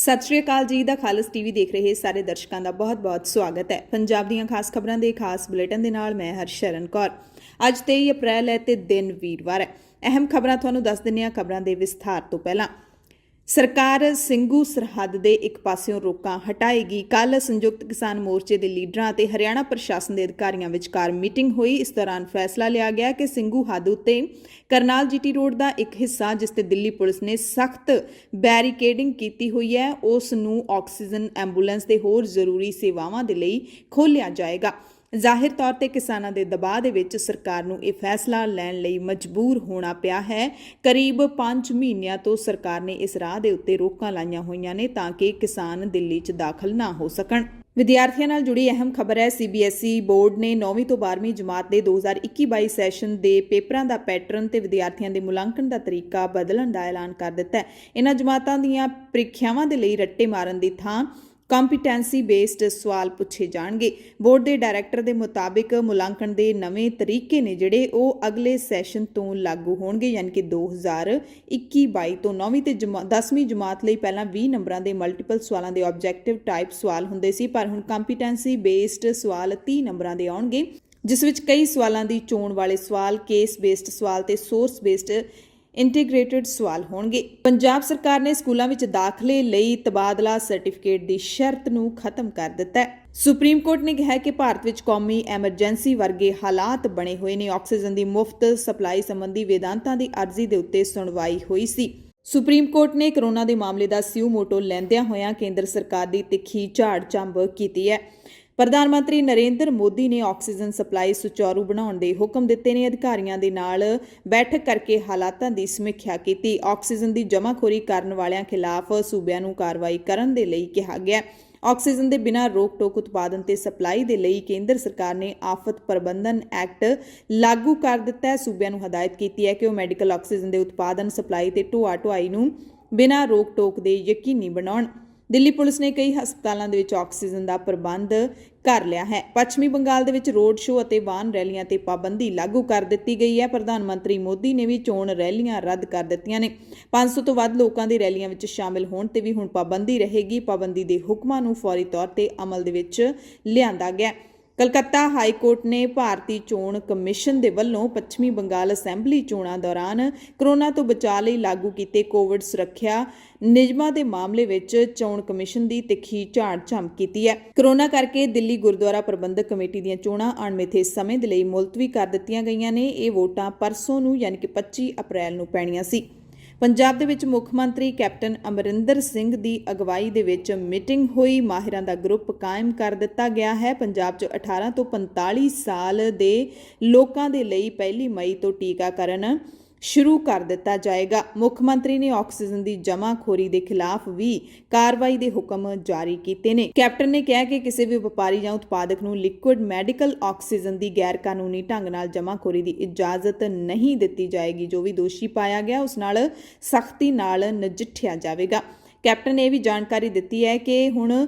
ਸਤਿ ਸ਼੍ਰੀ ਅਕਾਲ ਜੀ ਦਾ ਖਾਲਸ ਟੀਵੀ ਦੇਖ ਰਹੇ ਸਾਰੇ ਦਰਸ਼ਕਾਂ ਦਾ ਬਹੁਤ-ਬਹੁਤ ਸਵਾਗਤ ਹੈ। ਪੰਜਾਬ ਦੀਆਂ ਖਾਸ ਖਬਰਾਂ ਦੇ ਖਾਸ ਬੁਲੇਟਿਨ ਦੇ ਨਾਲ ਮੈਂ ਹਰਸ਼ਰਨ ਕੌਰ। ਅੱਜ 23 ਅਪ੍ਰੈਲ ਹੈ ਤੇ ਦਿਨ ਵੀਰਵਾਰ ਹੈ। ਅਹਿਮ ਖਬਰਾਂ ਤੁਹਾਨੂੰ ਦੱਸ ਦਿੰਨੇ ਆ। ਖਬਰਾਂ ਦੇ ਵਿਸਥਾਰ ਤੋਂ ਪਹਿਲਾਂ ਸਰਕਾਰ ਸਿੰਘੂ ਸਰਹੱਦ ਦੇ ਇੱਕ ਪਾਸਿਓਂ ਰੋਕਾਂ ਹਟਾਏਗੀ। ਕੱਲ ਸੰਯੁਕਤ ਕਿਸਾਨ ਮੋਰਚੇ ਦੇ ਲੀਡਰਾਂ ਅਤੇ ਹਰਿਆਣਾ ਪ੍ਰਸ਼ਾਸਨ ਦੇ ਅਧਿਕਾਰੀਆਂ ਵਿਚਕਾਰ ਮੀਟਿੰਗ ਹੋਈ। ਇਸ ਦੌਰਾਨ ਫੈਸਲਾ ਲਿਆ ਗਿਆ ਕਿ ਸਿੰਘੂ ਹੱਦ ਉੱਤੇ ਕਰਨਾਲ ਜੀਟੀ ਰੋਡ ਦਾ ਇੱਕ ਹਿੱਸਾ ਜਿਸ ਤੇ ਦਿੱਲੀ ਪੁਲਿਸ ਨੇ ਸਖਤ ਬੈਰੀਕੇਡਿੰਗ ਕੀਤੀ ਹੋਈ ਹੈ ਉਸ ਨੂੰ ਆਕਸੀਜਨ ਐਂਬੂਲੈਂਸ ਤੇ ਹੋਰ ਜ਼ਰੂਰੀ ਸੇਵਾਵਾਂ ਦੇ ਲਈ ਖੋਲ੍ਹਿਆ ਜਾਏਗਾ। ਜ਼ਾਹਿਰ ਤੌਰ ਤੇ ਕਿਸਾਨਾਂ ਦੇ ਦਬਾਅ ਦੇ ਵਿੱਚ ਸਰਕਾਰ ਨੂੰ ਇਹ ਫੈਸਲਾ ਲੈਣ ਲਈ ਮਜਬੂਰ ਹੋਣਾ ਪਿਆ ਹੈ। ਕਰੀਬ 5 ਮਹੀਨਿਆਂ ਤੋਂ ਸਰਕਾਰ ਨੇ ਇਸ ਰਾਹ ਦੇ ਉੱਤੇ ਰੋਕਾਂ ਲਾਈਆਂ ਹੋਈਆਂ ਨੇ ਤਾਂ ਕਿ ਕਿਸਾਨ ਦਿੱਲੀ 'ਚ ਦਾਖਲ ਨਾ ਹੋ ਸਕਣ। ਵਿਦਿਆਰਥੀਆਂ ਨਾਲ ਜੁੜੀ ਅਹਿਮ ਖਬਰ ਹੈ। ਸੀਬੀਐਸਈ ਬੋਰਡ ਨੇ 9ਵੀਂ ਤੋਂ 12ਵੀਂ ਜਮਾਤ ਦੇ 2021-22 ਸੈਸ਼ਨ ਦੇ ਪੇਪਰਾਂ ਦਾ ਪੈਟਰਨ ਤੇ ਵਿਦਿਆਰਥੀਆਂ ਦੇ ਮੁਲਾਂਕਣ ਦਾ ਤਰੀਕਾ ਬਦਲਣ ਦਾ ਐਲਾਨ ਕਰ ਦਿੱਤਾ ਹੈ। ਇਹਨਾਂ ਜਮਾਤਾਂ ਦੀਆਂ ਪ੍ਰੀਖਿਆਵਾਂ ਦੇ ਲਈ ਰੱਟੇ ਮਾਰਨ ਦੀ ਥਾਂ ਕੰਪੀਟੈਂਸੀ ਬੇਸਡ ਸਵਾਲ ਪੁੱਛੇ ਜਾਣਗੇ। ਬੋਰਡ ਦੇ ਡਾਇਰੈਕਟਰ ਦੇ ਮੁਤਾਬਿਕ ਮੁਲਾਂਕਣ ਦੇ ਨਵੇਂ ਤਰੀਕੇ ਨੇ ਜਿਹੜੇ ਉਹ ਅਗਲੇ ਸੈਸ਼ਨ ਤੋਂ ਲਾਗੂ ਹੋਣਗੇ, ਯਾਨੀ ਕਿ 2021-22 ਤੋਂ 9ਵੀਂ ਤੇ 10ਵੀਂ ਜਮਾਤ ਲਈ ਪਹਿਲਾਂ 20 ਨੰਬਰਾਂ ਦੇ ਮਲਟੀਪਲ ਸਵਾਲਾਂ ਦੇ ਆਬਜੈਕਟਿਵ ਟਾਈਪ ਸਵਾਲ ਹੁੰਦੇ ਸੀ, ਪਰ ਹੁਣ ਕੰਪੀਟੈਂਸੀ ਬੇਸਡ ਸਵਾਲ 30 ਨੰਬਰਾਂ ਦੇ ਆਉਣਗੇ, ਜਿਸ ਵਿੱਚ ਕਈ ਸਵਾਲਾਂ ਦੀ ਚੋਣ ਵਾਲੇ ਸਵਾਲ, ਕੇਸ ਬੇਸਡ ਸਵਾਲ ਤੇ ਸੋਰਸ ਬੇਸਡ ਇੰਟੀਗ੍ਰੇਟਿਡ ਸਵਾਲ ਹੋਣਗੇ। ਪੰਜਾਬ ਸਰਕਾਰ ਨੇ ਸਕੂਲਾਂ ਵਿੱਚ ਦਾਖਲੇ ਲਈ ਤਬਾਦਲਾ ਸਰਟੀਫਿਕੇਟ ਦੀ ਸ਼ਰਤ ਨੂੰ ਖਤਮ ਕਰ ਦਿੱਤਾ ਹੈ। ਸੁਪਰੀਮ ਕੋਰਟ ਨੇ ਕਿਹਾ ਕਿ ਭਾਰਤ ਵਿੱਚ ਕੌਮੀ ਐਮਰਜੈਂਸੀ ਵਰਗੇ ਹਾਲਾਤ ਬਣੇ ਹੋਏ ਨੇ। ਆਕਸੀਜਨ ਦੀ ਮੁਫਤ ਸਪਲਾਈ ਸੰਬੰਧੀ ਵੇਦਾਂਤਾਂ ਦੀ ਅਰਜ਼ੀ ਦੇ ਉੱਤੇ ਸੁਣਵਾਈ ਹੋਈ ਸੀ। ਸੁਪਰੀਮ ਕੋਰਟ ਨੇ ਕਰੋਨਾ ਦੇ ਮਾਮਲੇ ਦਾ ਸਿਊ ਮੋਟੋ ਲੈਂਦਿਆਂ ਹੋਇਆਂ ਕੇਂਦਰ ਸਰਕਾਰ ਦੀ ਤਿੱਖੀ ਝਾੜ-ਝੰਬ ਕੀਤੀ ਹੈ। ਪ੍ਰਧਾਨ ਮੰਤਰੀ ਨਰਿੰਦਰ ਮੋਦੀ ਨੇ ਆਕਸੀਜਨ ਸਪਲਾਈ ਸੁਚਾਰੂ ਬਣਾਉਣ ਦੇ ਹੁਕਮ ਦਿੱਤੇ ਨੇ। ਅਧਿਕਾਰੀਆਂ ਦੇ ਨਾਲ ਬੈਠਕ ਕਰਕੇ ਹਾਲਾਤਾਂ ਦੀ ਸਮੀਖਿਆ ਕੀਤੀ। ਆਕਸੀਜਨ ਦੀ ਜਮਾਖੋਰੀ ਕਰਨ ਵਾਲਿਆਂ ਖਿਲਾਫ ਸੂਬਿਆਂ ਨੂੰ ਕਾਰਵਾਈ ਕਰਨ ਦੇ ਲਈ ਕਿਹਾ ਗਿਆ। ਆਕਸੀਜਨ ਦੇ ਬਿਨਾਂ ਰੋਕ-ਟੋਕ ਉਤਪਾਦਨ ਤੇ ਸਪਲਾਈ ਦੇ ਲਈ ਕੇਂਦਰ ਸਰਕਾਰ ਨੇ ਆਫਤ ਪ੍ਰਬੰਧਨ ਐਕਟ ਲਾਗੂ ਕਰ ਦਿੱਤਾ ਹੈ। ਸੂਬਿਆਂ ਨੂੰ ਹਦਾਇਤ ਕੀਤੀ ਹੈ ਕਿ ਉਹ ਮੈਡੀਕਲ ਆਕਸੀਜਨ ਦੇ ਉਤਪਾਦਨ, ਸਪਲਾਈ ਤੇ ਢੋਆ-ਢੁਆਈ ਨੂੰ ਬਿਨਾਂ ਰੋਕ-ਟੋਕ ਦੇ ਯਕੀਨੀ ਬਣਾਉਣ। ਦਿੱਲੀ ਪੁਲਿਸ ਨੇ ਕਈ ਹਸਪਤਾਲਾਂ ਦੇ ਵਿੱਚ ਆਕਸੀਜਨ ਦਾ ਪ੍ਰਬੰਧ ਕਰ ਲਿਆ ਹੈ। ਪੱਛਮੀ ਬੰਗਾਲ ਦੇ ਵਿੱਚ ਰੋਡ ਸ਼ੋਅ ਅਤੇ ਵਾਹਨ ਰੈਲੀਆਂ ਤੇ ਪਾਬੰਦੀ ਲਾਗੂ ਕਰ ਦਿੱਤੀ ਗਈ ਹੈ। ਪ੍ਰਧਾਨ ਮੰਤਰੀ ਮੋਦੀ ਨੇ ਵੀ ਚੋਣ ਰੈਲੀਆਂ ਰੱਦ ਕਰ ਦਿੱਤੀਆਂ ਨੇ। 500 ਤੋਂ ਵੱਧ ਲੋਕਾਂ ਦੀ ਰੈਲੀਆਂ ਵਿੱਚ ਸ਼ਾਮਿਲ ਹੋਣ ਤੇ ਵੀ ਹੁਣ ਪਾਬੰਦੀ ਰਹੇਗੀ। ਪਾਬੰਦੀ ਦੇ ਹੁਕਮਾਂ ਨੂੰ ਫੌਰੀ ਤੌਰ ਤੇ ਅਮਲ ਦੇ ਵਿੱਚ ਲਿਆਂਦਾ ਗਿਆ। ਕਲਕੱਤਾ ਹਾਈ ਕੋਰਟ ਨੇ ਭਾਰਤੀ ਚੋਣ ਕਮਿਸ਼ਨ ਦੇ ਵੱਲੋਂ ਪੱਛਮੀ ਬੰਗਾਲ ਅਸੈਂਬਲੀ ਚੋਣਾਂ ਦੌਰਾਨ ਕਰੋਨਾ ਤੋਂ ਬਚਾਅ ਲਈ ਲਾਗੂ ਕੀਤੇ ਕੋਵਿਡ ਸੁਰੱਖਿਆ ਨਿਯਮਾਂ ਦੇ ਮਾਮਲੇ ਵਿੱਚ ਚੋਣ ਕਮਿਸ਼ਨ ਦੀ ਤਿੱਖੀ ਝਾੜ-ਝੰਬ ਕੀਤੀ ਹੈ। ਕਰੋਨਾ ਕਰਕੇ ਦਿੱਲੀ ਗੁਰਦੁਆਰਾ ਪ੍ਰਬੰਧਕ ਕਮੇਟੀ ਦੀਆਂ ਚੋਣਾਂ ਅਣਮਿੱਥੇ ਸਮੇਂ ਦੇ ਲਈ ਮੁਲਤਵੀ ਕਰ ਦਿੱਤੀਆਂ ਗਈਆਂ ਨੇ। ਇਹ ਵੋਟਾਂ ਪਰਸੋਂ ਨੂੰ ਯਾਨੀ ਕਿ 25 ਅਪ੍ਰੈਲ ਨੂੰ ਪੈਣੀਆਂ ਸੀ। ਪੰਜਾਬ ਦੇ ਵਿੱਚ ਮੁੱਖ ਮੰਤਰੀ ਕੈਪਟਨ ਅਮਰਿੰਦਰ ਸਿੰਘ ਦੀ ਅਗਵਾਈ ਦੇ ਵਿੱਚ ਮੀਟਿੰਗ ਹੋਈ। ਮਾਹਿਰਾਂ ਦਾ ਗਰੁੱਪ ਕਾਇਮ ਕਰ ਦਿੱਤਾ ਗਿਆ ਹੈ। ਪੰਜਾਬ 'ਚ 18 ਤੋਂ 45 ਸਾਲ ਦੇ ਲੋਕਾਂ ਦੇ ਲਈ 1 ਮਈ ਤੋਂ ਟੀਕਾਕਰਨ ਸ਼ੁਰੂ ਕਰ ਦਿੱਤਾ ਜਾਏਗਾ। ਮੁੱਖ ਮੰਤਰੀ ਨੇ ਆਕਸੀਜਨ ਦੀ ਜਮਾਖੋਰੀ ਦੇ ਖਿਲਾਫ ਵੀ ਕਾਰਵਾਈ ਦੇ ਹੁਕਮ ਜਾਰੀ ਕੀਤੇ ਨੇ। ਕੈਪਟਨ ਨੇ ਕਿਹਾ ਕਿ ਕਿਸੇ ਵੀ ਵਪਾਰੀ ਜਾਂ ਉਤਪਾਦਕ ਨੂੰ ਲਿਕੁਇਡ ਮੈਡੀਕਲ ਆਕਸੀਜਨ ਦੀ ਗੈਰ ਕਾਨੂੰਨੀ ਢੰਗ ਨਾਲ ਜਮਾਖੋਰੀ ਦੀ ਇਜਾਜ਼ਤ ਨਹੀਂ ਦਿੱਤੀ ਜਾਏਗੀ। ਜੋ ਵੀ ਦੋਸ਼ੀ ਪਾਇਆ ਗਿਆ ਉਸ ਨਾਲ ਸਖਤੀ ਨਾਲ ਨਜਿੱਠਿਆ ਜਾਵੇਗਾ। ਕੈਪਟਨ ਨੇ ਇਹ ਵੀ ਜਾਣਕਾਰੀ ਦਿੱਤੀ ਹੈ ਕਿ ਹੁਣ